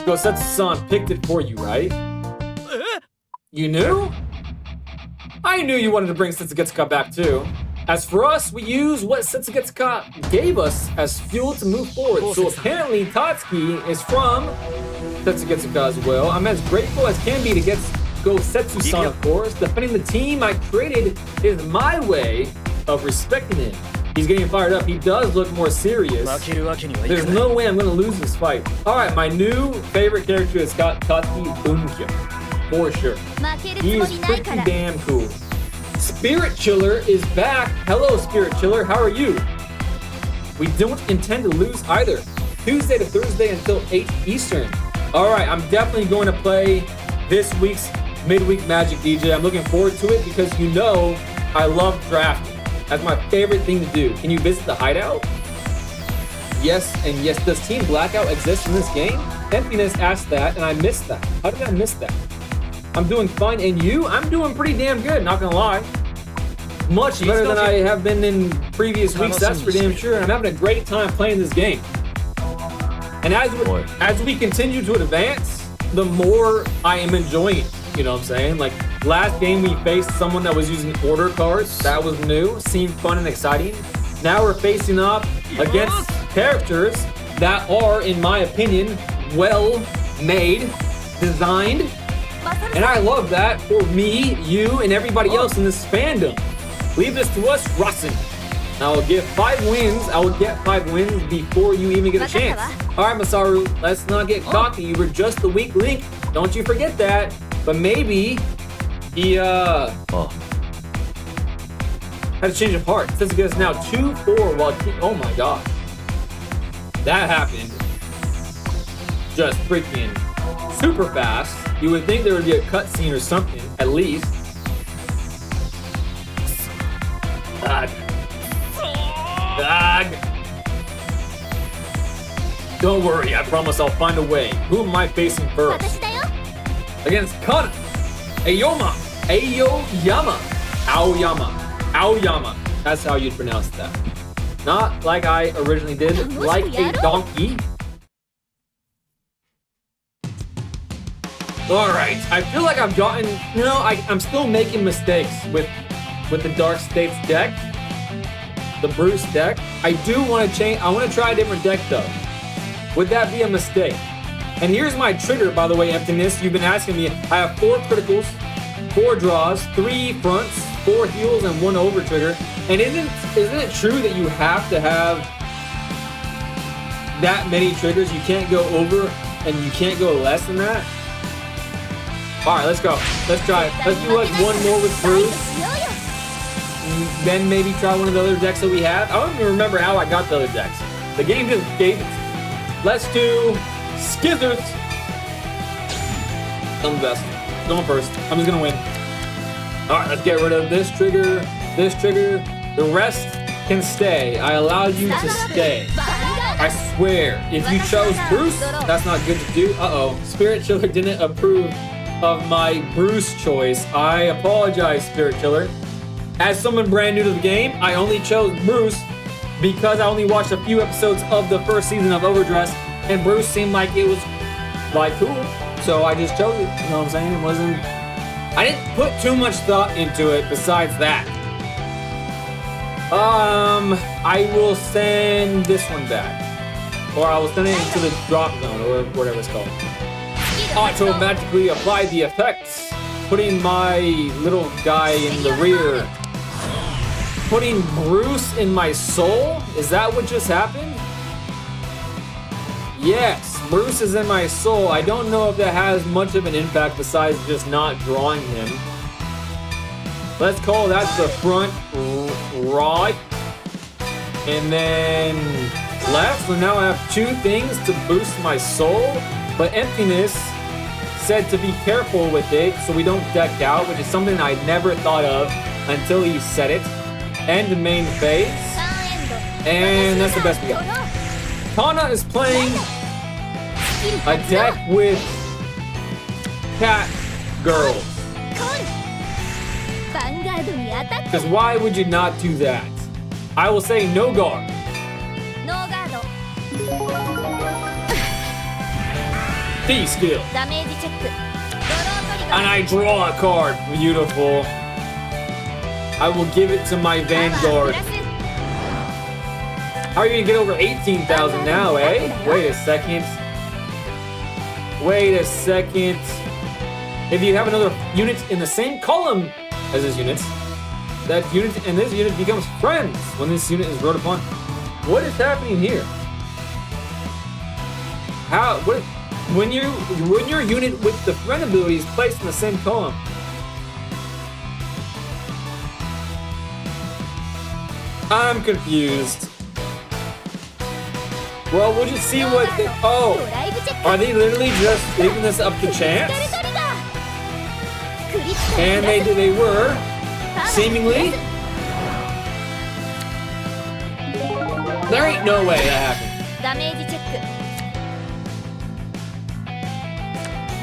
Go Setsu-san picked it for you, right? You knew? I knew you wanted to bring Setsugetsuka back too. As for us, we use what Setsugetsuka gave us as fuel to move forward. So apparently Tatsuki is from Setsugetsuka as well. I'm as grateful as can be to get Go Setsu-san, of course. Defending the team I created is my way of respecting him. He's getting fired up. He does look more serious. There's no way I'm going to lose this fight. All right, my new favorite character is Tatsuki Bunkyo. For sure. He's pretty damn cool. Spirit Chiller is back. Hello, Spirit Chiller. How are you? We don't intend to lose either. Tuesday to Thursday until 8 Eastern. All right, I'm definitely going to play this week's Midweek Magic DJ. I'm looking forward to it because you know I love drafting. That's my favorite thing to do. Can you visit the hideout? Yes, and yes. Does Team Blackout exist in this game? Emptiness asked that, and I missed that. How did I miss that? I'm doing fine, and you? I'm doing pretty damn good, not gonna lie. Much better than I have been in previous weeks, that's for damn sure. And I'm having a great time playing this game. And as we continue to advance, the more I am enjoying it. You know what I'm saying? Like, last game we faced someone that was using order cards. That was new, seemed fun and exciting. Now we're facing off against characters that are, in my opinion, well made, designed. And I love that for me, you, and everybody else in this fandom. Leave this to us, Russen. I will get 5 wins. I will get 5 wins before you even get a chance. Alright, Masaru, let's not get cocky. You were just the weak link. Don't you forget that. But maybe he had a change of heart. Since it is now 2-4 while oh my god. That happened just freaking super fast. You would think there would be a cutscene or something, at least. God. Don't worry, I promise I'll find a way. Who am I facing first? Against Kana. Aoyama. That's how you'd pronounce that. Not like I originally did, like a donkey. Alright, I feel like I've gotten... I'm still making mistakes with the Dark States deck. The Bruce deck. I do want to change... I want to try a different deck, though. Would that be a mistake? And here's my trigger, by the way, Emptiness. You've been asking me. I have 4 criticals, 4 draws, 3 fronts, 4 heals, and 1 over trigger. And isn't it true that you have to have that many triggers? You can't go over, and you can't go less than that? Alright, let's go. Let's try it. Let's do like 1 more with Bruce. Then maybe try one of the other decks that we have. I don't even remember how I got the other decks. The game just gave it. Let's do Skithers. I'm the best. Going first. I'm just gonna win. Alright, let's get rid of this trigger. The rest can stay. I allowed you to stay. I swear. If you chose Bruce, that's not good to do. Uh-oh. Spirit Chiller didn't approve of my Bruce choice. I apologize, Spirit Killer. As someone brand new to the game, I only chose Bruce because I only watched a few episodes of the first season of Overdress, and Bruce seemed like it was like cool, so I just chose it. You know what I'm saying? It wasn't. I didn't put too much thought into it. Besides that, I will send this one back, or I will send it into the drop zone or whatever it's called. Automatically apply the effects, putting my little guy in the rear. Putting Bruce in my soul? Is that what just happened? Yes, Bruce is in my soul. I don't know if that has much of an impact besides just not drawing him. Let's call that the front right. And then left. So now I have 2 things to boost my soul. But Emptiness said to be careful with it so we don't deck out, which is something I never thought of until he said it. And the main phase. And that's the best we got. Kana is playing a deck with cat girls. Because why would you not do that? I will say no guard. D skill. And I draw a card. Beautiful. I will give it to my Vanguard. How are you gonna get over 18,000 now, eh? Wait a second. If you have another unit in the same column as this unit, that unit and this unit becomes friends when this unit is wrote upon. What is happening here? How? What? When your unit with the friend ability is placed in the same column. I'm confused. Well, we'll just see what they... Oh! Are they literally just leaving this up to chance? And they were, seemingly. There ain't no way that happened.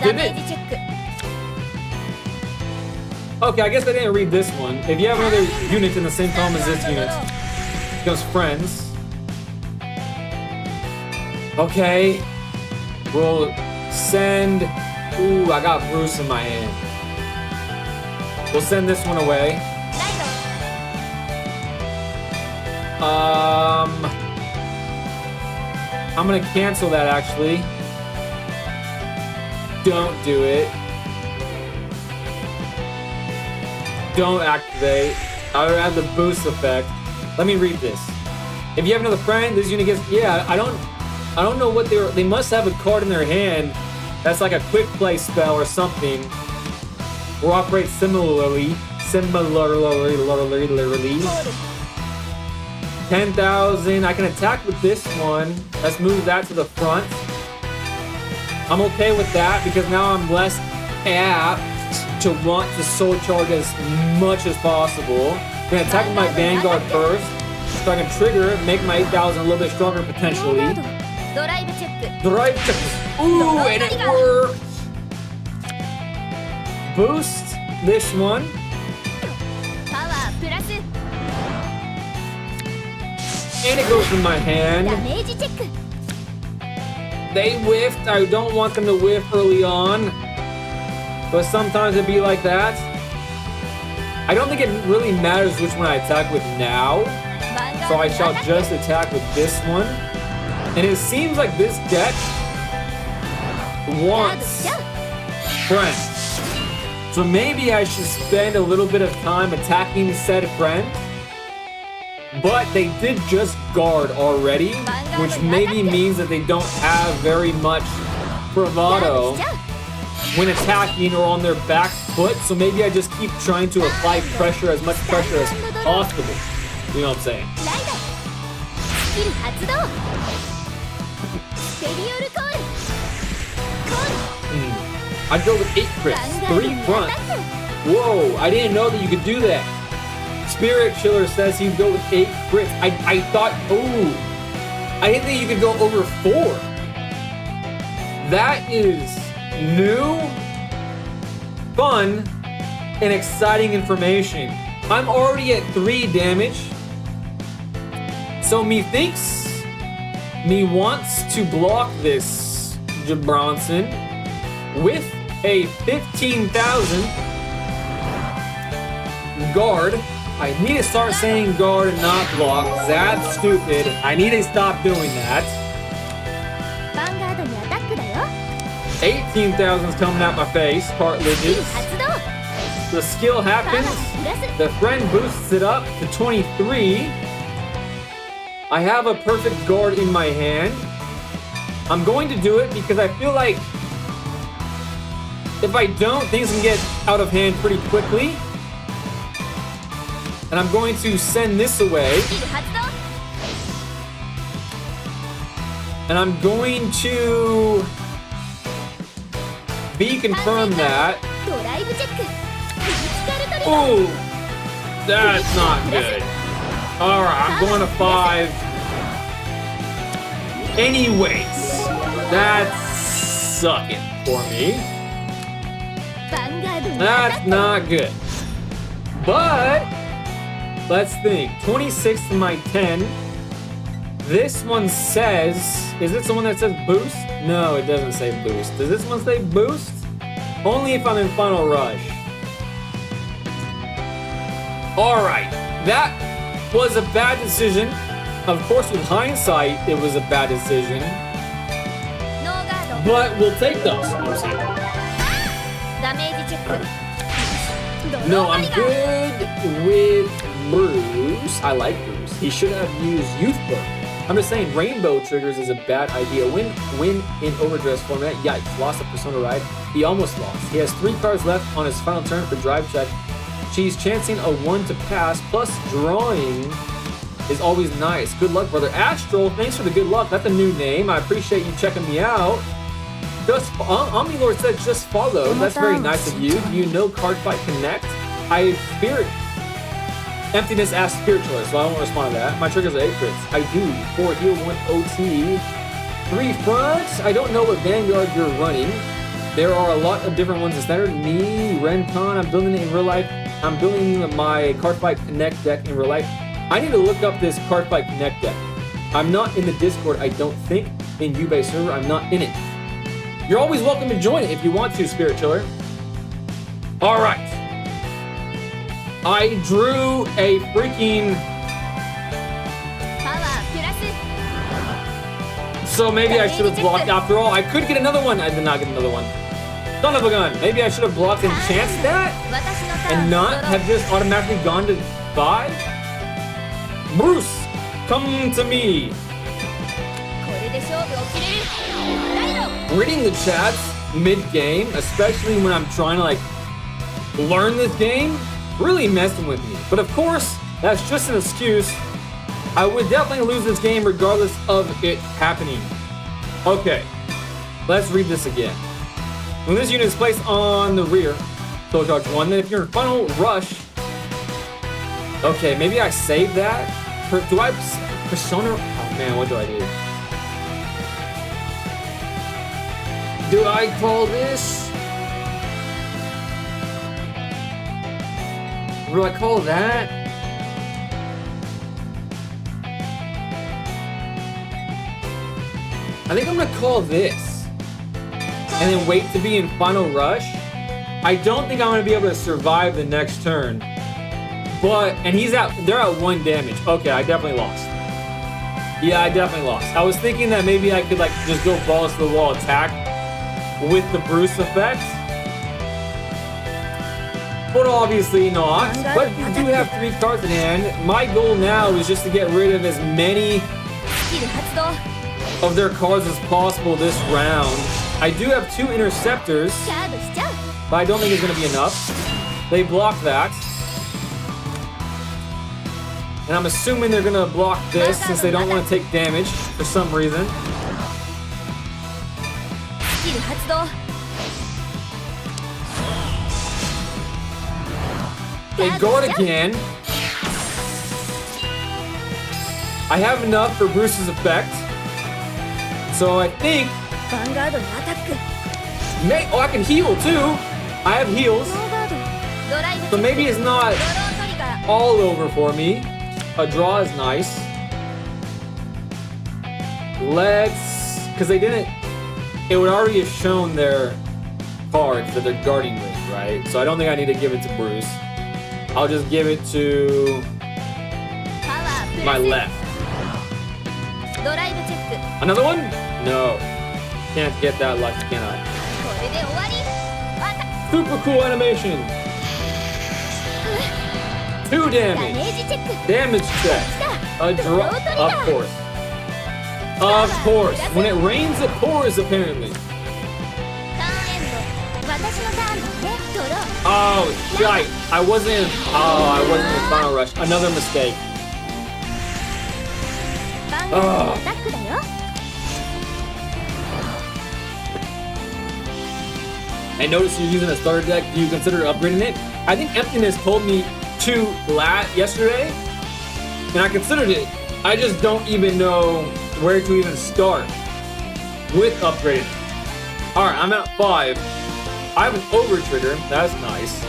Didn't it? Okay, I guess I didn't read this one. If you have another unit in the same column as this unit, it becomes friends. Okay. We'll send... Ooh, I got Bruce in my hand. We'll send this one away. I'm gonna cancel that, actually. Don't do it. Don't activate. I would have the boost effect. Let me read this. If you have another friend, this unit gets. Yeah, I don't know what they must have a card in their hand that's like a quick play spell or something. Or operate similarly. 10,000. I can attack with this one. Let's move that to the front. I'm okay with that because now I'm less apt to want to soul charge as much as possible. I'm gonna attack with my Vanguard first, so I can trigger, make my 8,000 a little bit stronger potentially. Drive check. Ooh, and it worked. Boost this one. And it goes in my hand. They whiffed. I don't want them to whiff early on. But sometimes it'd be like that. I don't think it really matters which one I attack with now. So I shall just attack with this one. And it seems like this deck wants friends. So maybe I should spend a little bit of time attacking said friend. But they did just guard already, which maybe means that they don't have very much bravado when attacking or on their back foot. So maybe I just keep trying to apply pressure, as much pressure as possible. You know what I'm saying? I'd go with 8 crits, 3 front. Whoa, I didn't know that you could do that. Spirit Chiller says he'd go with 8 crits. I thought, ooh, I didn't think you could go over 4. That is new, fun, and exciting information. I'm already at 3 damage. So methinks me wants to block this Jabronson with a 15,000 guard. I need to start saying guard and not block. That's stupid. I need to stop doing that. 18,000's coming out my face. Cartilages. The skill happens. The friend boosts it up to 23. I have a perfect guard in my hand. I'm going to do it because I feel like if I don't, things can get out of hand pretty quickly. And I'm going to send this away. And I'm going to confirm that. Oh, that's not good. All right, I'm going to 5. Anyways, that's sucking for me. That's not good. But let's think. 26 to my 10. This one says, is it someone that says boost? No, it doesn't say boost. Does this one say boost? Only if I'm in Final Rush. All right, that was a bad decision. Of course, with hindsight, it was a bad decision. But we'll take those. No, I'm good with Bruce. I like Bruce. He should have used Youth Book. I'm just saying, Rainbow Triggers is a bad idea. Win in Overdress format. Yikes, lost a Persona Ride. He almost lost. He has 3 cards left on his final turn for Drive Check. She's chancing a 1 to pass, plus drawing is always nice. Good luck, brother. Astral, thanks for the good luck. That's a new name. I appreciate you checking me out. Omnilord said just follow. That's very nice of you. Do you know Cardfight Connect? I spirit emptiness asked spiritualist, so I won't respond to that. My triggers are 8 crits. I do. 4 heal, 1 OT. 3 fronts. I don't know what Vanguard you're running. There are a lot of different ones in standard. Me, Rencon, I'm building it in real life. I'm building my Cardfight Connect deck in real life. I need to look up this Cardfight Connect deck. I'm not in the Discord, I don't think. In Ubay server, I'm not in it. You're always welcome to join it if you want to, Spirit Chiller. All right. I drew a freaking... So maybe I should have blocked after all. I could get another one. I did not get another one. Son of a gun. Maybe I should have blocked and chanced that and not have just automatically gone to 5. Bruce, come to me. Reading the chats mid-game, especially when I'm trying to like learn this game, really messing with me. But of course, that's just an excuse. I would definitely lose this game regardless of it happening. Okay, let's read this again. When this unit is placed on the rear, so charge 1, then if you're in final rush, okay, maybe I save that. Do I persona? Oh man, what do I do? Do I call this? What do I call that? I think I'm gonna call this and then wait to be in final rush. I don't think I'm gonna be able to survive the next turn. But, and they're at 1 damage. Okay, I definitely lost. Yeah, I definitely lost. I was thinking that maybe I could like just go balls to the wall attack with the Bruce effect. But obviously not. But we do have 3 cards in hand. My goal now is just to get rid of as many of their cards as possible this round. I do have 2 interceptors, but I don't think it's going to be enough. They block that. And I'm assuming they're going to block this since they don't want to take damage for some reason. They guard again. I have enough for Bruce's effect. So I think... Oh, I can heal too. I have heals. So maybe it's not all over for me. A draw is nice. Because they didn't... It would already have shown their cards that they're guarding with, right? So I don't think I need to give it to Bruce. I'll just give it to my left. Another one? No. Can't get that lucky, can I? Super cool animation. 2 damage. Damage check. A draw. Of course. Of course. When it rains, it pours, apparently. Oh, shite. I wasn't in final rush. Another mistake. Oh. I noticed you're using a starter deck. Do you consider upgrading it? I think Emptiness told me to yesterday, and I considered it. I just don't even know where to even start with upgrading it. Alright, I'm at 5. I have an over trigger. That's nice.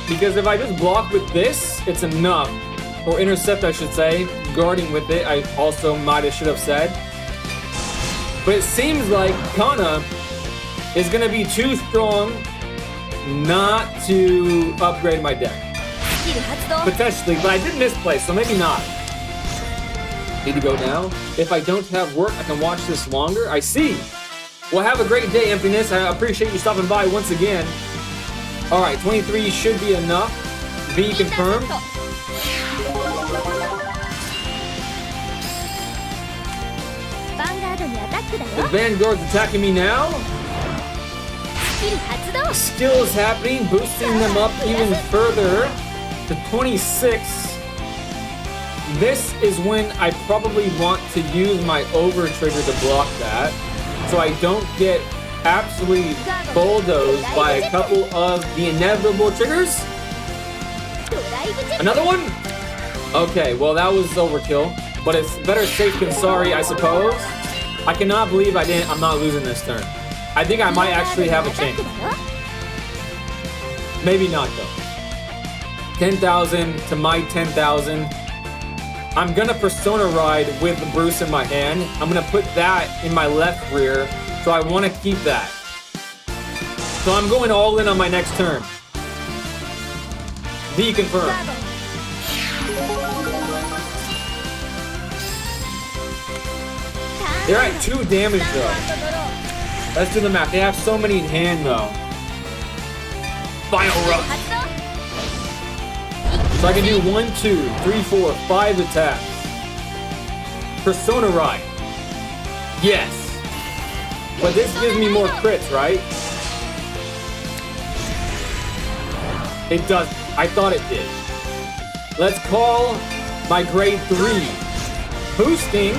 Because if I just block with this, it's enough. Or intercept, I should say. Guarding with it, I also should have said. But it seems like Kana is going to be too strong not to upgrade my deck. Potentially, but I did misplay, so maybe not. Need to go now. If I don't have work, I can watch this longer. I see. Well, have a great day, Emptiness. I appreciate you stopping by once again. All right, 23 should be enough. V confirmed. The Vanguard's attacking me now. Skill is happening, boosting them up even further to 26. This is when I probably want to use my over trigger to block that, so I don't get absolutely bulldozed by a couple of the inevitable triggers. Another one? Okay, well that was overkill, but it's better safe than sorry, I suppose. I cannot believe I'm not losing this turn. I think I might actually have a chance. Maybe not though. 10,000 to my 10,000. I'm gonna Persona Ride with the Bruce in my hand. I'm gonna put that in my left rear, so I wanna keep that. So I'm going all in on my next turn. V confirmed. They're at 2 damage though. Let's do the math. They have so many in hand, though. Final rush. So I can do 1, 2, 3, 4, 5 attacks. Persona Ride. Yes. But this gives me more crits, right? It does. I thought it did. Let's call my grade 3. Boosting.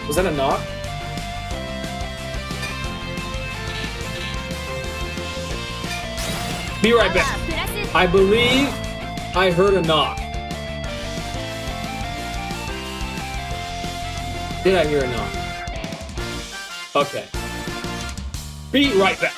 Was that a knock? Be right back. I believe I heard a knock. Did I hear a knock? Okay. Be right back.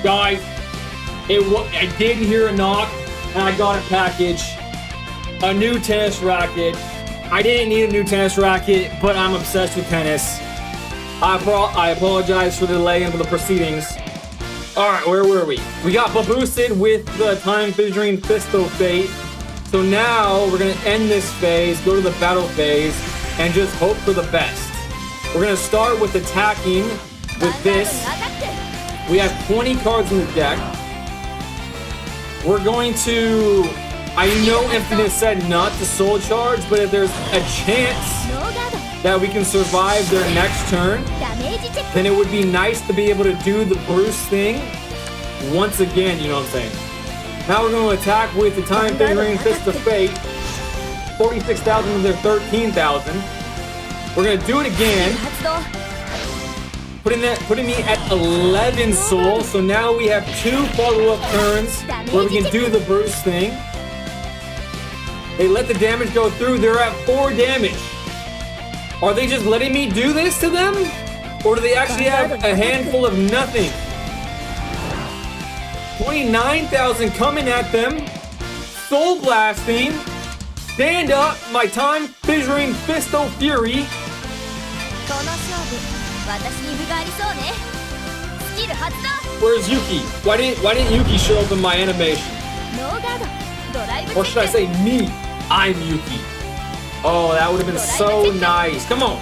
Guys, I did hear a knock, and I got a package. A new tennis racket. I didn't need a new tennis racket, but I'm obsessed with tennis. I apologize for the delay in the proceedings. Alright, where were we? We got boosted with the time figuring Fisto Fate. So now we're going to end this phase, go to the battle phase, and just hope for the best. We're going to start with attacking with this. We have 20 cards in the deck. We're going to... I know Infinite said not to soul charge, but if there's a chance that we can survive their next turn, then it would be nice to be able to do the Bruce thing once again, you know what I'm saying? Now we're going to attack with the Time Figuring Fist of Fate. 46,000 of their 13,000. We're going to do it again. Putting me at 11 soul, so now we have 2 follow-up turns where we can do the Bruce thing. They let the damage go through, they're at 4 damage. Are they just letting me do this to them? Or do they actually have a handful of nothing? 29,000 coming at them. Soul Blasting. Stand up, my Time Fissuring Fisto Fury. Where's Yuki? Why didn't Yuki show up in my animation? Or should I say me? I'm Yuki. Oh, that would have been so nice. Come on.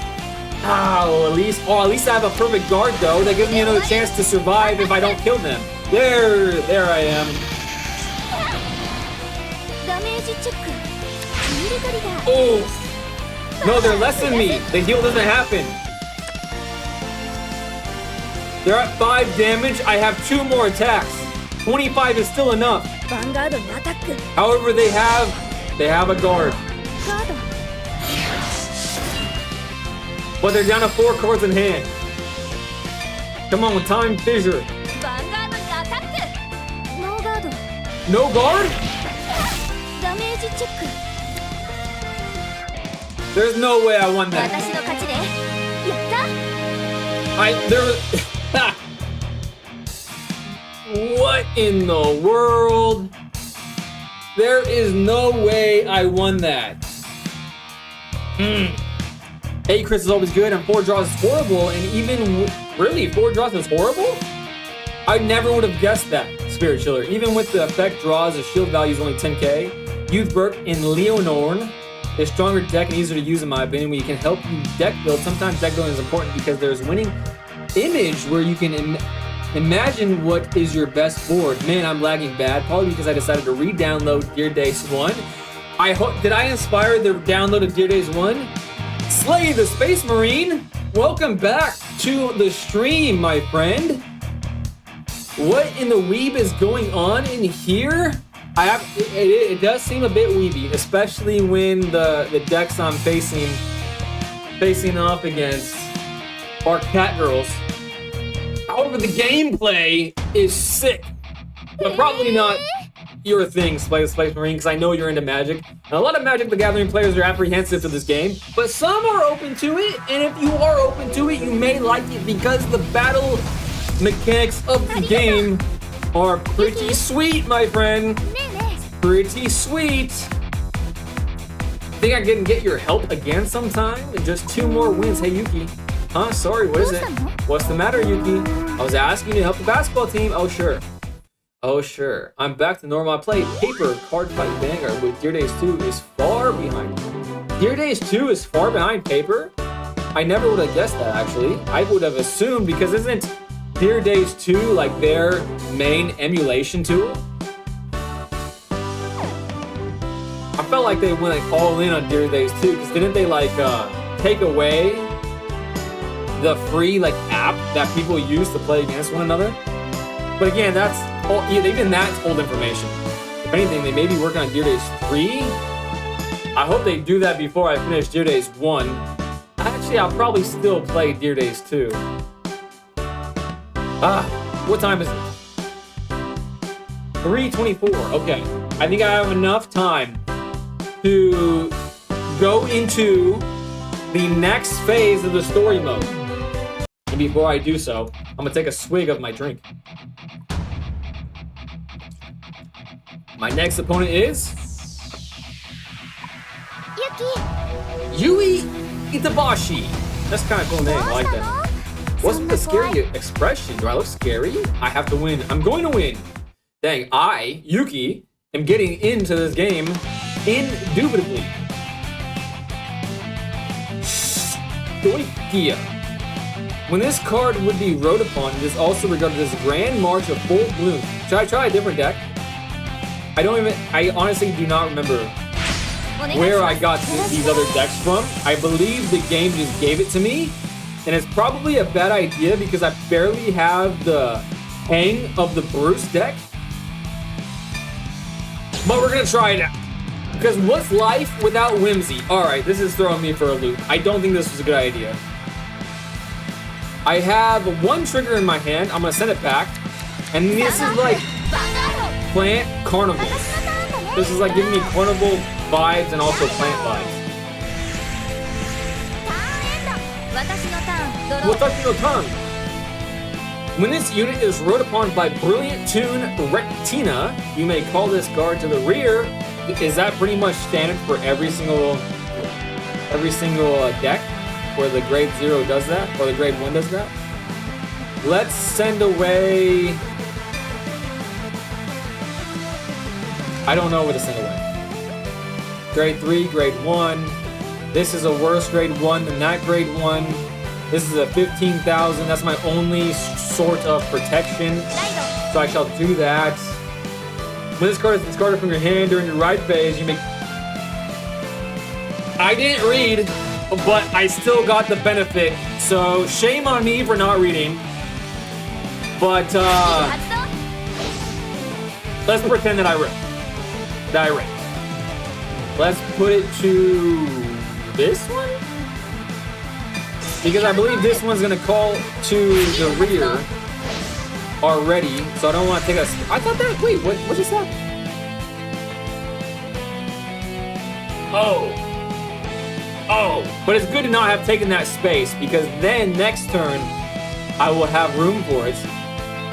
Oh, at least I have a perfect guard though. That gives me another chance to survive if I don't kill them. There I am. Oh. No, they're less than me. The heal doesn't happen. They're at 5 damage. I have 2 more attacks. 25 is still enough. However, they have a guard. But they're down to 4 cards in hand. Come on, Time Fissure. No guard? There's no way I won that. What in the world? There is no way I won that. 8 crits is always good, and 4 draws is horrible, and even really 4 draws is horrible? I never would have guessed that, Spirit Chiller. Even with the effect draws, the shield value is only 10k. Youth Burke and Leonorn. A stronger deck and easier to use in my opinion, where you can help you deck build. Sometimes deck building is important because there's winning image where you can imagine what is your best board. Man, I'm lagging bad, probably because I decided to re-download Dear Days 1. Did I inspire the download of Dear Days 1? Slay the Space Marine! Welcome back to the stream, my friend. What in the weeb is going on in here? It does seem a bit weeby, especially when the decks I'm facing off against are cat girls. However, the gameplay is sick, but probably not your thing, Space Marine, because I know you're into Magic. And a lot of Magic the Gathering players are apprehensive to this game, but some are open to it, and if you are open to it, you may like it because the battle mechanics of the game are pretty sweet, my friend. Pretty sweet. Think I can get your help again sometime? And just 2 more wins. Hey, Yuki. Huh? Sorry, what is it? What's the matter, Yuki? I was asking you to help the basketball team. Oh, sure. Oh, sure. I'm back to normal. I play paper Cardfight Vanguard with Dear Days 2 is far behind. Dear Days 2 is far behind paper? I never would have guessed that, actually. I would have assumed, because isn't Dear Days 2 like their main emulation tool? I felt like they went like all in on Dear Days 2, because didn't they like take away the free like app that people use to play against one another? But again, that's even that's old information. If anything, they may be working on Dear Days 3. I hope they do that before I finish Dear Days 1. Actually, I'll probably still play Dear Days 2. What time is it? 3:24. Okay, I think I have enough time to go into the next phase of the story mode. And before I do so, I'm gonna take a swig of my drink. My next opponent is Yui Itabashi. That's kind of cool name. I like that. What's with the scary expression? Do I look scary? I have to win. I'm going to win. Dang, I, Yuki, am getting into this game indubitably. Stoikia. When this card would be wrote upon, it is also regarded as Grand March of Full Bloom. Should I try a different deck? I honestly do not remember where I got these other decks from. I believe the game just gave it to me, and it's probably a bad idea because I barely have the hang of the Bruce deck. But we're gonna try it out. Because what's life without whimsy? Alright, this is throwing me for a loop. I don't think this was a good idea. I have 1 trigger in my hand. I'm gonna send it back. And this is like plant carnival. This is like giving me carnival vibes and also plant vibes. Watashi no turn. When this unit is wrote upon by Brilliant Tune Retina, you may call this card to the rear. Is that pretty much standard for every single deck where the grade 0 does that or the grade 1 does that? Let's send away. I don't know what to send away. Grade 3, grade 1. This is a worse grade 1 than that grade 1. This is a 15,000. That's my only sort of protection. So I shall do that. When this card is discarded from your hand during your ride phase, you make... I didn't read, but I still got the benefit. So shame on me for not reading. But let's pretend that I read. Let's put it to this one? Because I believe this one's gonna call to the rear already, so I don't want to take a... I thought that... Wait, what just happened? Oh, but it's good to not have taken that space, because then next turn, I will have room for it.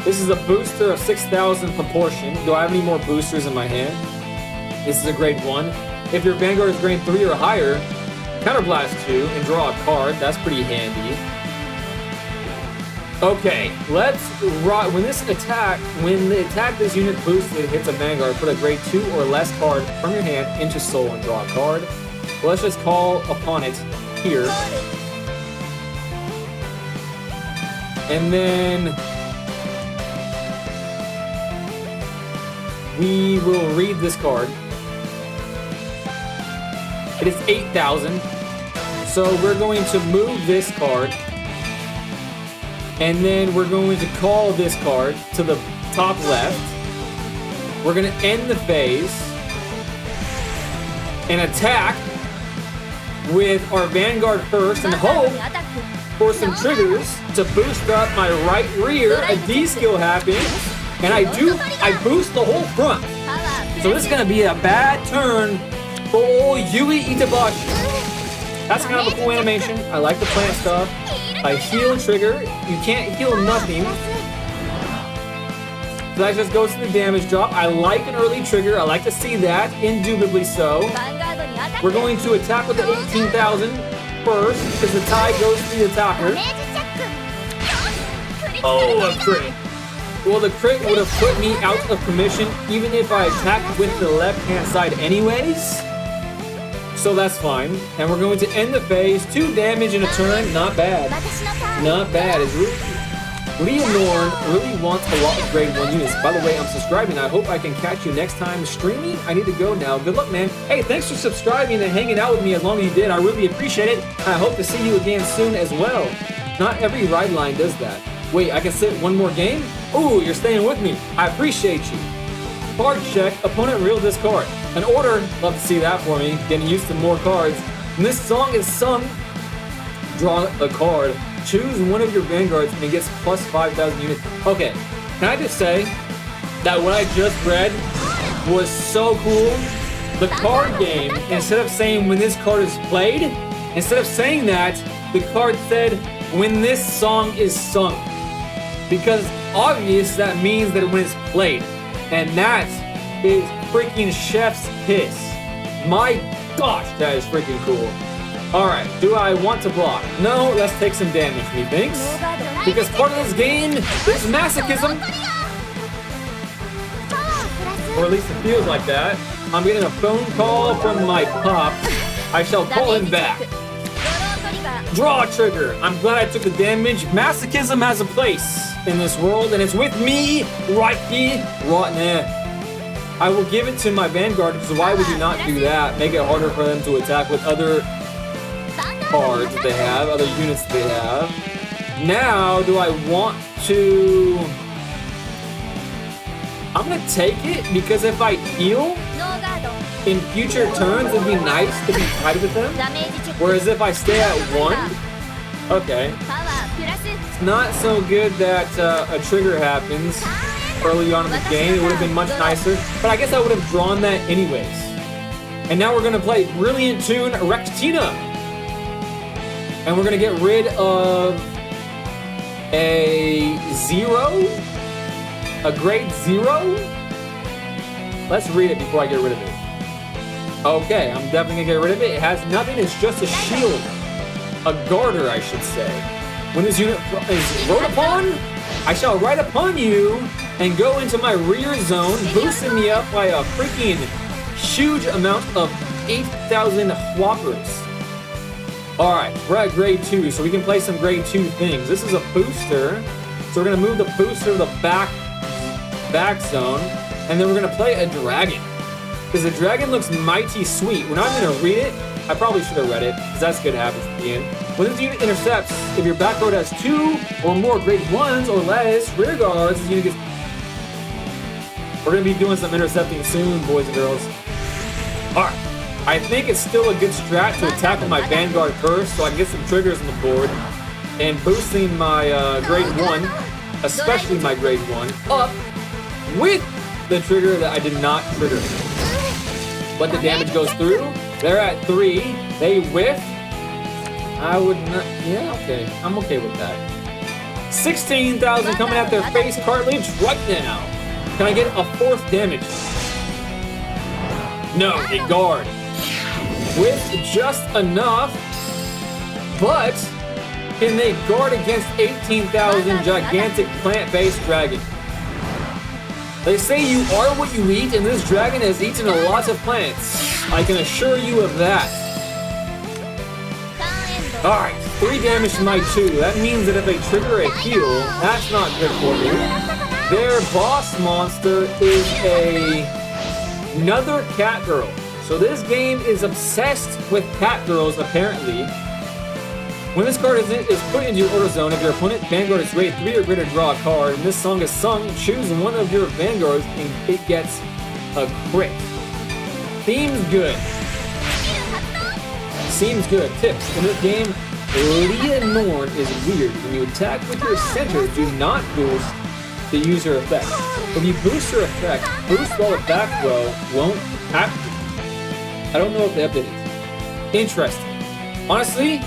This is a booster of 6,000 proportion. Do I have any more boosters in my hand? This is a grade 1. If your Vanguard is grade 3 or higher, Counterblast 2 and draw a card. That's pretty handy. Okay, let's when the attack this unit boosted hits a Vanguard, put a grade 2 or less card from your hand into Soul and draw a card. Let's just call upon it here. And then we will read this card. It is 8,000. So we're going to move this card. And then we're going to call this card to the top left. we're gonna end the phase and attack with our Vanguard first and hope for some triggers to boost up my right rear. A D skill happens, and I boost the whole front. So this is gonna be a bad turn for old Yui Itabashi. That's kind of a cool animation. I like the plant stuff. I heal trigger. You can't heal nothing. So that just goes to the damage drop. I like an early trigger. I like to see that, indubitably so. We're going to attack with the 18,000 first, because the tie goes to the attacker. Oh, a crit. Well, the crit would have put me out of commission even if I attacked with the left-hand side anyways. So that's fine. And we're going to end the phase. 2 damage in a turn. Not bad. Not bad. It's really... Leonor really wants a lot of grade 1 units. By the way, I'm subscribing. I hope I can catch you next time streaming. I need to go now. Good luck, man. Hey, thanks for subscribing and hanging out with me as long as you did. I really appreciate it. I hope to see you again soon as well. Not every ride line does that. Wait, I can sit one more game? Ooh, you're staying with me. I appreciate you. Card check. Opponent real discard. An order. Love to see that for me. Getting used to more cards. When this song is sung, draw a card. Choose one of your Vanguards and it gets plus 5,000 units. Okay, can I just say that what I just read was so cool? The card game, instead of saying when this card is played, instead of saying that, the card said when this song is sung. Because obvious that means that when it's played. And that is freaking chef's kiss. My gosh, that is freaking cool. Alright, do I want to block? No, let's take some damage, methinks. Because part of this game is masochism. Or at least it feels like that. I'm getting a phone call from my pop. I shall call him back. Draw trigger. I'm glad I took the damage. Masochism has a place in this world, and it's with me right here, right now. I will give it to my Vanguard, because why would you not do that? Make it harder for them to attack with other cards that they have, other units that they have. Now, do I want to... I'm gonna take it, because if I heal in future turns, it'd be nice to be tied with them. Whereas if I stay at 1, okay. It's not so good that a trigger happens early on in the game. It would have been much nicer, but I guess I would have drawn that anyways. And now we're gonna play Brilliant Tune Rectina. And we're gonna get rid of a 0, a grade 0. Let's read it before I get rid of it. Okay, I'm definitely gonna get rid of it. It has nothing, it's just a shield. A garter, I should say. When this unit is rode upon, I shall ride upon you and go into my rear zone, boosting me up by a freaking huge amount of 8,000 whoppers. Alright, we're at grade 2, so we can play some grade 2 things. This is a booster, so we're gonna move the booster to the back zone, and then we're gonna play a dragon. Because the dragon looks mighty sweet. We're not gonna read it. I probably should have read it, because that's good happens at the end. When this unit intercepts, if your back road has 2 or more grade 1s or less rear guards, this unit gets... We're gonna be doing some intercepting soon, boys and girls. Alright. I think it's still a good strat to attack with my Vanguard first, so I can get some triggers on the board. And boosting my grade 1, especially my grade 1, up with the trigger that I did not trigger. But the damage goes through. They're at 3. They whiff. I would not... Yeah, okay. I'm okay with that. 16,000 coming at their face cartilage right now. Can I get a 4th damage? No, a guard. With just enough. But can they guard against 18,000 gigantic plant-based dragon? They say you are what you eat, and this dragon has eaten a lot of plants. I can assure you of that. Alright, 3 damage to my 2. That means that if they trigger a heal, that's not good for me. Their boss monster is another cat girl. So this game is obsessed with cat girls, apparently. When this card is put into your order zone, if your opponent Vanguard is rated 3 or greater, draw a card. When this song is sung, choose one of your Vanguards and it gets a crit. Seems good. Seems good. Tips. In this game, Leonore is weird. When you attack with your center, do not boost the user effect. If you boost your effect, boost while the back row won't activate. I don't know if they updated it. Interesting. Honestly,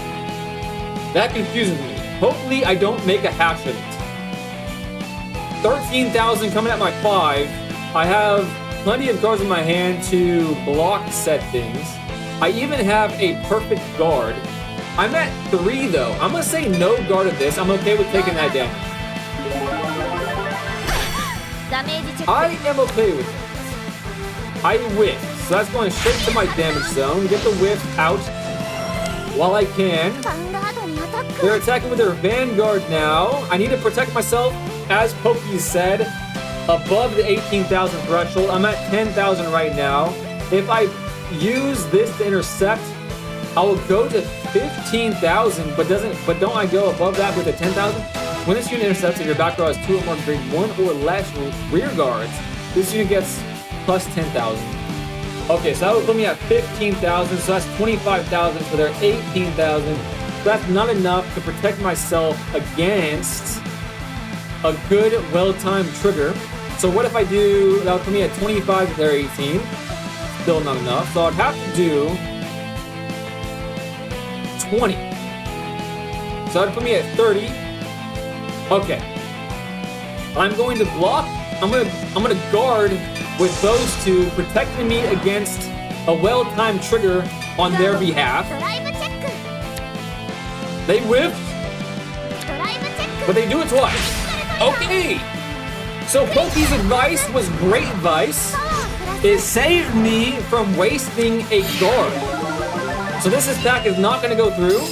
that confuses me. Hopefully I don't make a hash of it. 13,000 coming at my 5. I have plenty of cards in my hand to block said things. I even have a perfect guard. I'm at 3 though. I'm gonna say no guard of this. I'm okay with taking that damage. I am okay with it. I whiff. So that's going straight to my damage zone. Get the whiff out while I can. They're attacking with their Vanguard now. I need to protect myself, as Pokey said, above the 18,000 threshold. I'm at 10,000 right now. If I use this to intercept, I will go to 15,000, but don't I go above that with the 10,000? When this unit intercepts, if your back row has 2 or more grade 1 or less rear guards, this unit gets plus 10,000. Okay, so that would put me at 15,000, so that's 25,000 for their 18,000. That's not enough to protect myself against a good, well-timed trigger. So what if I do, that would put me at 25 to their 18. Still not enough, so I'd have to do 20. So that'd put me at 30. Okay. I'm going to block. I'm gonna guard with those two, protecting me against a well-timed trigger on their behalf. They whiffed, but they do it twice. Okay. So Pokey's advice was great advice. It saved me from wasting a guard. So this attack is not going to go through.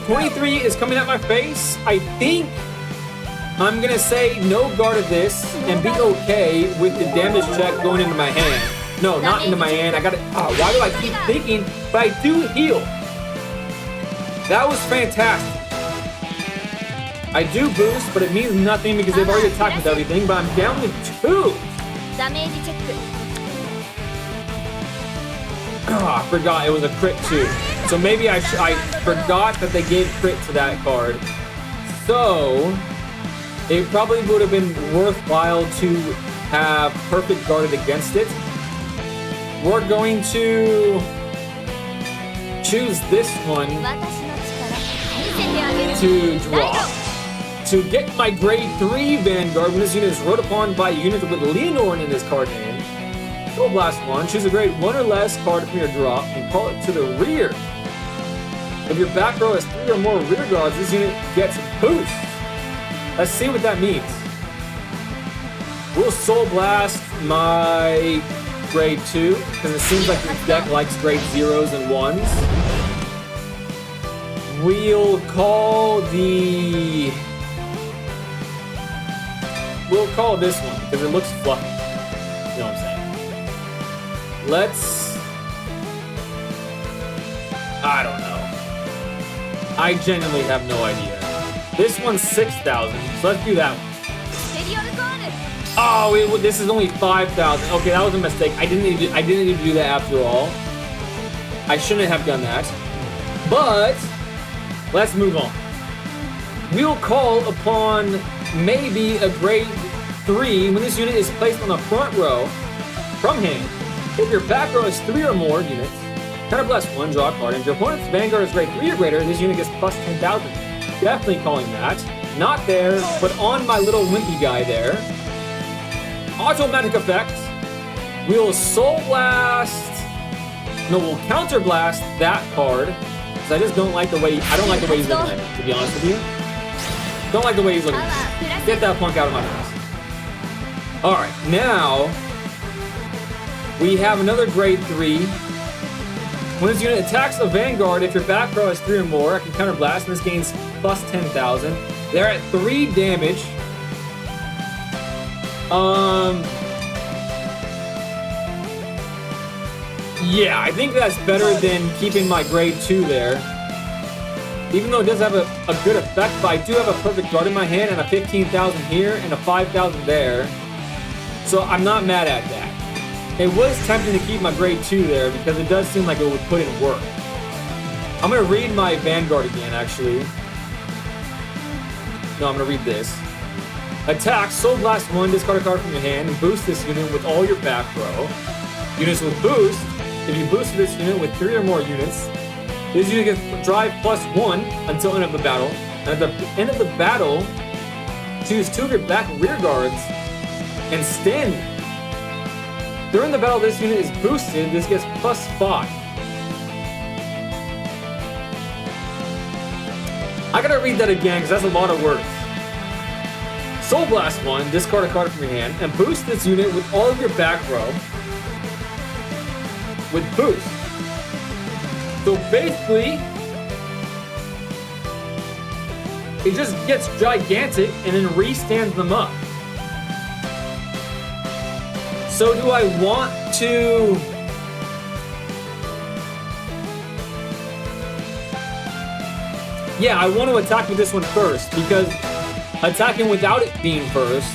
23 is coming at my face. I think I'm going to say no guard of this and be okay with the damage check going into my hand. No, not into my hand. I got it. Why do I keep thinking? But I do heal. That was fantastic. I do boost, but it means nothing because they've already attacked with everything. But I'm down to 2. I forgot it was a crit too. So maybe I forgot that they gave crit to that card. So it probably would have been worthwhile to have perfect guarded against it. We're going to choose this one to drop. To get my grade 3 Vanguard, when this unit is rode upon by a unit with Leonore in this card name, Soul Blast 1, choose a grade 1 or less card from your drop and call it to the rear. If your back row has 3 or more rear guards, this unit gets boost. Let's see what that means. We'll Soul Blast my grade 2, because it seems like this deck likes grade 0s and 1s. We'll call this one, because it looks fluffy. You know what I'm saying? I don't know. I genuinely have no idea. This one's 6,000, so let's do that one. Oh, this is only 5,000. Okay, that was a mistake. I didn't need to do that after all. I shouldn't have done that. But let's move on. We'll call upon maybe a grade 3 when this unit is placed on the front row from hand. If your back row is 3 or more units, Counterblast 1, draw a card. And if your opponent's Vanguard is grade 3 or greater, this unit gets plus 10,000. Definitely calling that. Not there, but on my little wimpy guy there. Automatic effect. We'll Soul Blast. No, we'll Counter Blast that card. Because I just don't like the way. I don't like the way he's looking at me, to be honest with you. Don't like the way he's looking at me. Get that punk out of my face. Alright, now we have another grade 3. When this unit attacks a Vanguard, if your back row has 3 or more, I can Counter Blast, and this gains plus 10,000. They're at 3 damage. Yeah, I think that's better than keeping my grade 2 there. Even though it does have a good effect, but I do have a perfect guard in my hand and a 15,000 here and a 5,000 there. So I'm not mad at that. It was tempting to keep my grade 2 there because it does seem like it would put in work. I'm going to read my Vanguard again, actually. No, I'm going to read this. Attack, Soul Blast 1, discard a card from your hand, and boost this unit with all your back row. Units with boost. If you boost this unit with 3 or more units, this unit gets drive +1 until end of the battle. And at the end of the battle, choose 2 of your back rear guards and stand them. During the battle, this unit is boosted. This gets +5. I gotta read that again because that's a lot of words. Soul Blast 1, discard a card from your hand, and boost this unit with all of your back row with boost. So basically, it just gets gigantic and then re-stands them up. So do I want to... Yeah, I want to attack with this one first, because attacking without it being first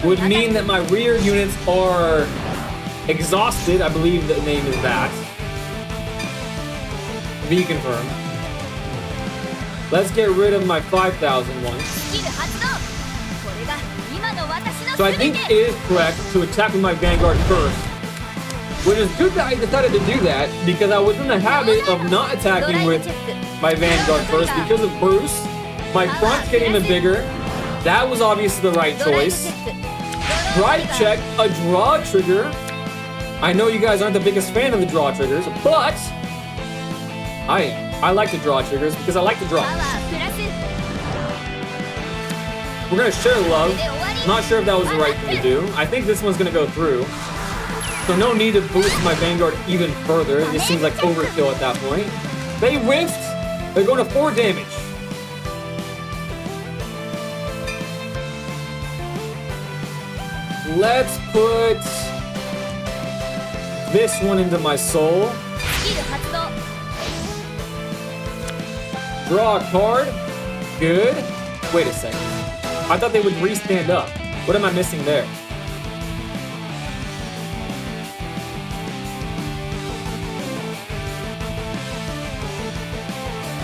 would mean that my rear units are exhausted. I believe the name is that. Be confirmed. Let's get rid of my 5,000 one. So I think it is correct to attack with my Vanguard first. Which is good that I decided to do that, because I was in the habit of not attacking with my Vanguard first because of Bruce. My front's getting even bigger. That was obviously the right choice. Drive check, a draw trigger. I know you guys aren't the biggest fan of the draw triggers, but I like to draw triggers because I like to draw. We're gonna share love. Not sure if that was the right thing to do. I think this one's gonna go through. So no need to boost my Vanguard even further. It just seems like overkill at that point. They whiffed. They're going to 4 damage. Let's put this one into my soul. Draw a card. Good. Wait a second. I thought they would re-stand up. What am I missing there?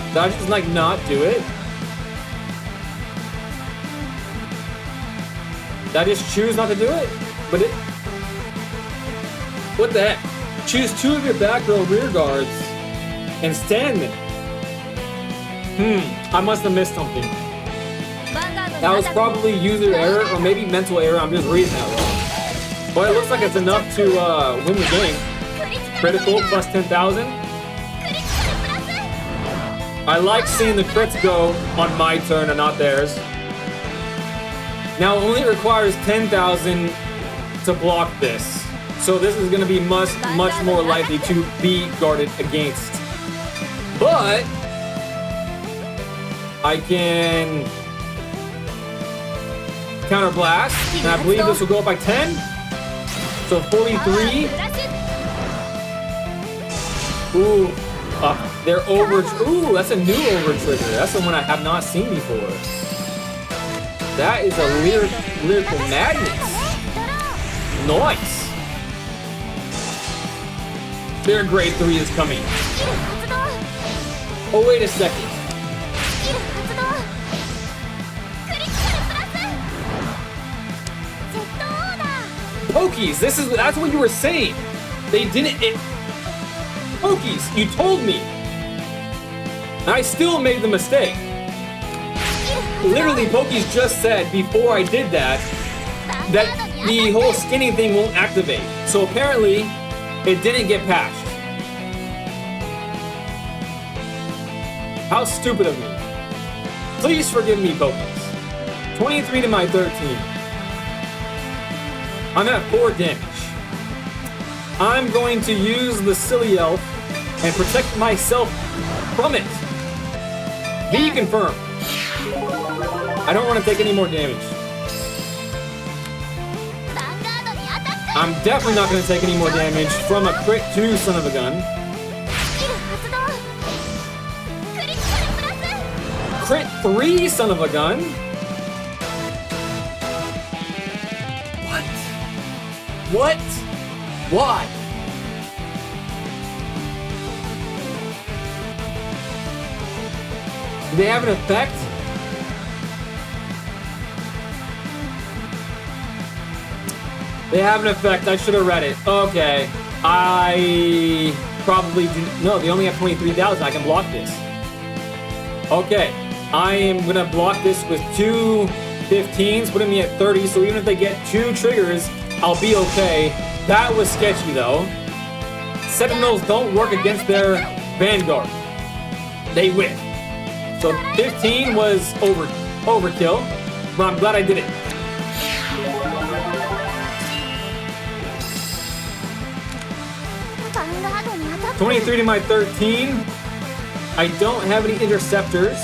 Did I just like not do it? Did I just choose not to do it? But it... What the heck? Choose 2 of your back row rear guards and stand them. I must have missed something. That was probably user error or maybe mental error. I'm just reading that wrong. But it looks like it's enough to win the game. Critical plus 10,000. I like seeing the crits go on my turn and not theirs. Now it only requires 10,000 to block this. So this is going to be much more likely to be guarded against. But I can counter blast, and I believe this will go up by 10. So 43. Ooh, they're over. Ooh, that's a new over trigger. That's the one I have not seen before. That is a lyrical madness. Nice. Their grade 3 is coming. Oh, wait a second. Pokies, that's what you were saying. They didn't. Pokies, you told me. And I still made the mistake. Literally, Pokies just said before I did that the whole skinning thing won't activate. So apparently, it didn't get patched. How stupid of me. Please forgive me, Pokies. 23 to my 13. I'm at 4 damage. I'm going to use the silly elf and protect myself from it. Be confirmed. I don't want to take any more damage. I'm definitely not going to take any more damage from a crit 2 son of a gun. Crit 3 son of a gun. What? Why? Do they have an effect? They have an effect. I should have read it. Okay. I probably do. No, they only have 23,000. I can block this. Okay. I am going to block this with 2 15s, putting me at 30. So even if they get 2 triggers, I'll be okay. That was sketchy, though. Sentinels don't work against their Vanguard. They whiff. So 15 was overkill, but I'm glad I did it. $23 to my 13. I don't have any interceptors.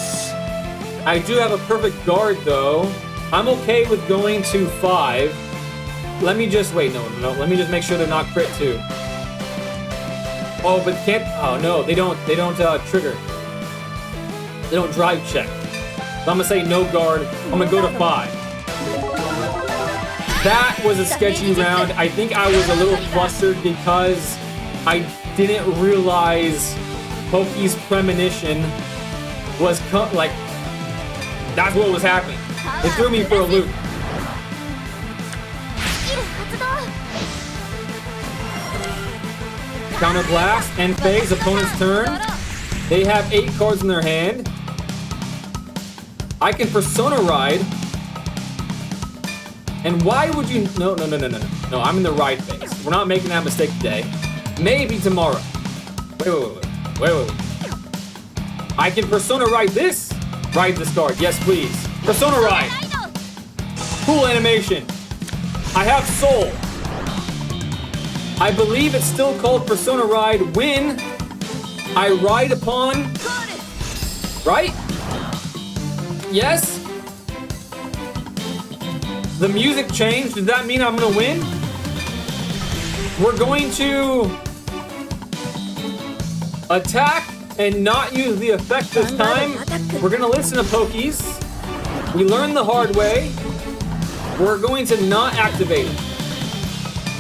I do have a perfect guard, though. I'm okay with going to 5. Let me just wait. No. Let me just make sure they're not crit 2. Oh, but can't. Oh no, they don't trigger. They don't drive check. So I'm gonna say no guard. I'm gonna go to 5. That was a sketchy round. I think I was a little flustered because I didn't realize Poki's premonition was like that's what was happening. It threw me for a loop. Counter blast and phase opponent's turn. They have 8 cards in their hand. I can Persona Ride. And why would you? No. I'm in the ride phase. We're not making that mistake today. Maybe tomorrow. Wait. I can Persona Ride this. Ride this card. Yes, please. Persona Ride. Cool animation. I have Soul. I believe it's still called Persona Ride when I ride upon... Right? Yes? The music changed. Does that mean I'm going to win? We're going to attack and not use the effect this time. We're going to listen to Pokies. We learned the hard way. We're going to not activate it.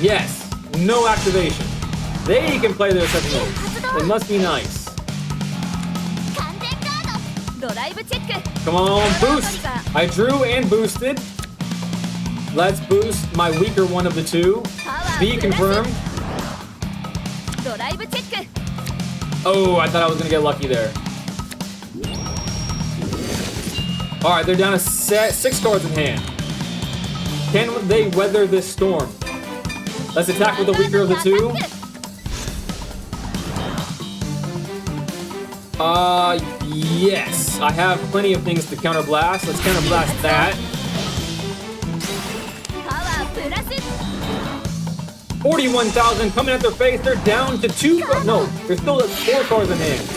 Yes. No activation. They can play their second mode. They must be nice. Come on, boost. I drew and boosted. Let's boost my weaker one of the 2. B confirmed. Oh, I thought I was going to get lucky there. Alright, they're down to 6 cards in hand. Can they weather this storm? Let's attack with the weaker of the 2. Yes. I have plenty of things to counter blast. Let's counter blast that. 41,000 coming at their face. They're down to 2. No, they're still at 4 cards in hand.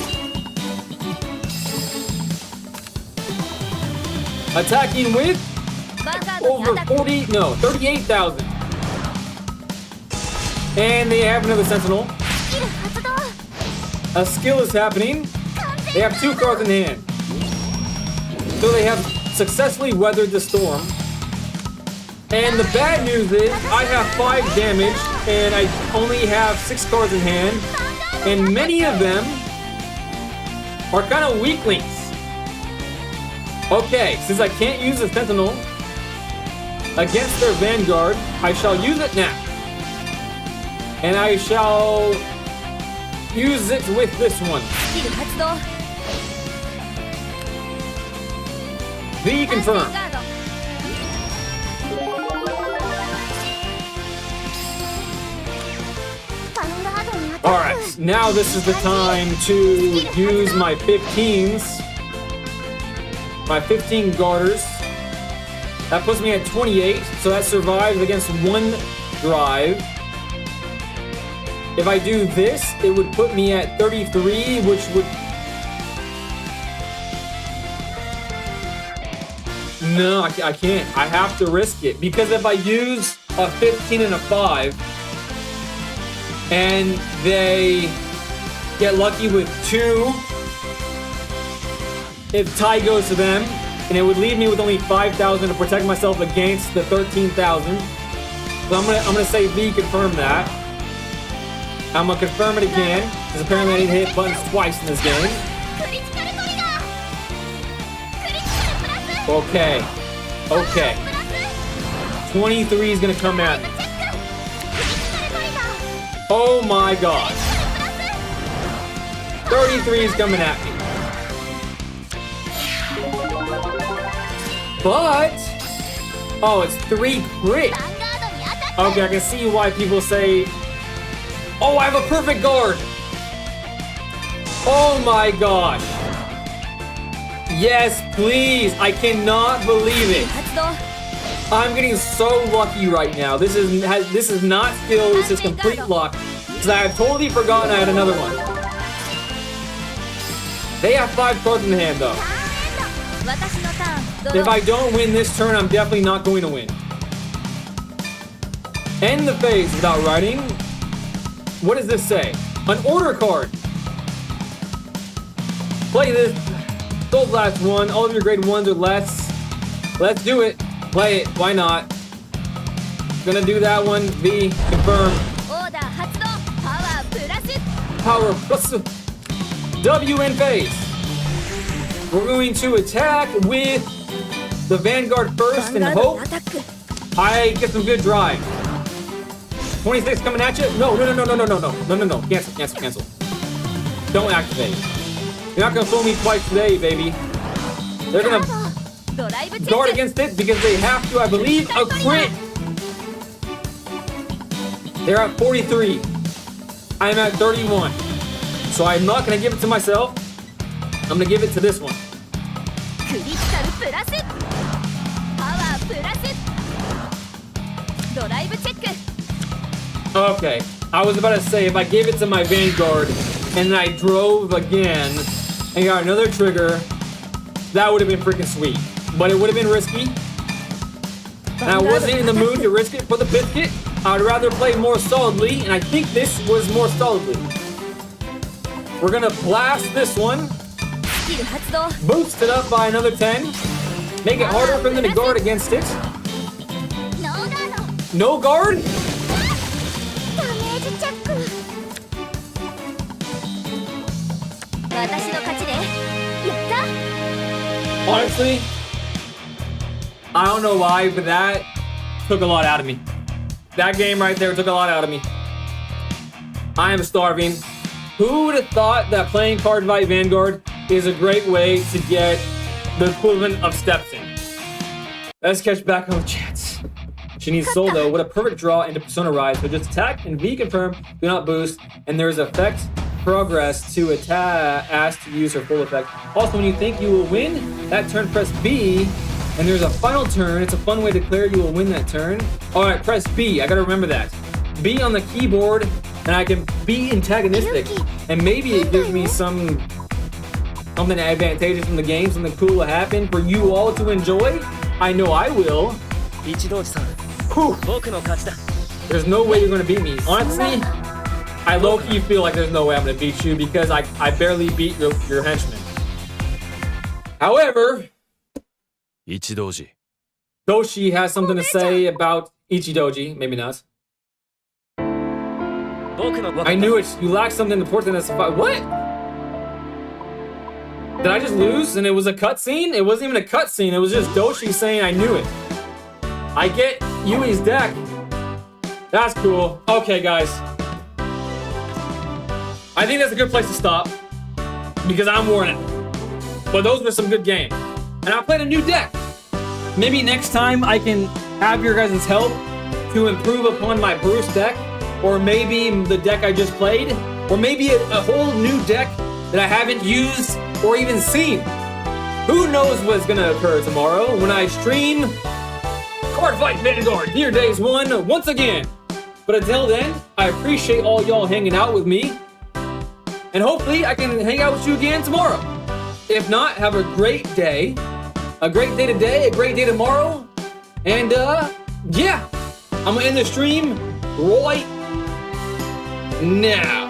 Attacking with over 38,000. And they have another Sentinel. A skill is happening. They have 2 cards in hand. So they have successfully weathered the storm. And the bad news is I have 5 damage and I only have 6 cards in hand. And many of them are kind of weaklings. Okay, since I can't use the Sentinel against their Vanguard, I shall use it now. And I shall use it with this one. V confirmed. Alright, now this is the time to use my 15s. My 15 garters. That puts me at 28, so that survives against 1 drive. If I do this, it would put me at 33, which would... No, I can't. I have to risk it. Because if I use a 15 and a 5, and they get lucky with 2 if tie goes to them, and it would leave me with only 5,000 to protect myself against the 13,000. So I'm gonna say V confirm that. I'm gonna confirm it again, because apparently I need to hit buttons twice in this game. Okay. 23 is gonna come at me. Oh my god. 33 is coming at me. But, oh, it's 3 crit. Okay, I can see why people say, oh, I have a perfect guard. Oh my gosh. Yes, please. I cannot believe it. I'm getting so lucky right now. This is not skill. This is complete luck. Because I have totally forgotten I had another one. They have 5 cards in the hand, though. If I don't win this turn, I'm definitely not going to win. End the phase without writing. What does this say? An order card. Play this. Sold last one. All of your grade 1s or less. Let's do it. Play it. Why not? Gonna do that one. V. Confirm. Power plus W in phase. We're going to attack with the Vanguard first and hope I get some good drive. 26 coming at you. No. Cancel. Don't activate. You're not gonna fool me twice today, baby. They're gonna guard against it because they have to, I believe, a crit. They're at 43. I'm at 31. So I'm not gonna give it to myself. I'm gonna give it to this one. Okay, I was about to say, if I gave it to my Vanguard and then I drove again and got another trigger, that would have been freaking sweet. But it would have been risky. And I wasn't in the mood to risk it for the biscuit. I'd rather play more solidly, and I think this was more solidly. We're gonna blast this one. Boost it up by another 10. Make it harder for them to guard against it. No guard? Honestly, I don't know why, but that took a lot out of me. That game right there took a lot out of me. I am starving. Who would have thought that playing Cardfight Vanguard is a great way to get the equivalent of steps in? Let's catch back on the chats. She needs solo. What a perfect draw into Persona Rise. So just attack and V confirm, do not boost, and there's effect progress to attack, ask to use her full effect. Also, when you think you will win, that turn press B, and there's a final turn. It's a fun way to declare you will win that turn. All right, press B. I gotta remember that. B on the keyboard, and I can be antagonistic, and maybe it gives me something advantageous from the game, something cool will happen for you all to enjoy. I know I will. Whew. There's no way you're gonna beat me. Honestly, I low-key feel like there's no way I'm gonna beat you because I barely beat your henchman. However, Doshi has something to say about Ichidoji. Maybe not. I knew it. You lacked something important as a fight. What? Did I just lose and it was a cutscene? It wasn't even a cutscene. It was just Doshi saying I knew it. I get Yui's deck. That's cool. Okay, guys. I think that's a good place to stop because I'm warning. But those were some good games. And I played a new deck. Maybe next time I can have your guys' help to improve upon my Bruce deck, or maybe the deck I just played, or maybe a whole new deck that I haven't used or even seen. Who knows what's gonna occur tomorrow when I stream Cardfight Vanguard Dear Days 1 once again. But until then, I appreciate all y'all hanging out with me. And hopefully I can hang out with you again tomorrow. If not, have a great day. A great day today, a great day tomorrow. And yeah, I'm gonna end the stream right now.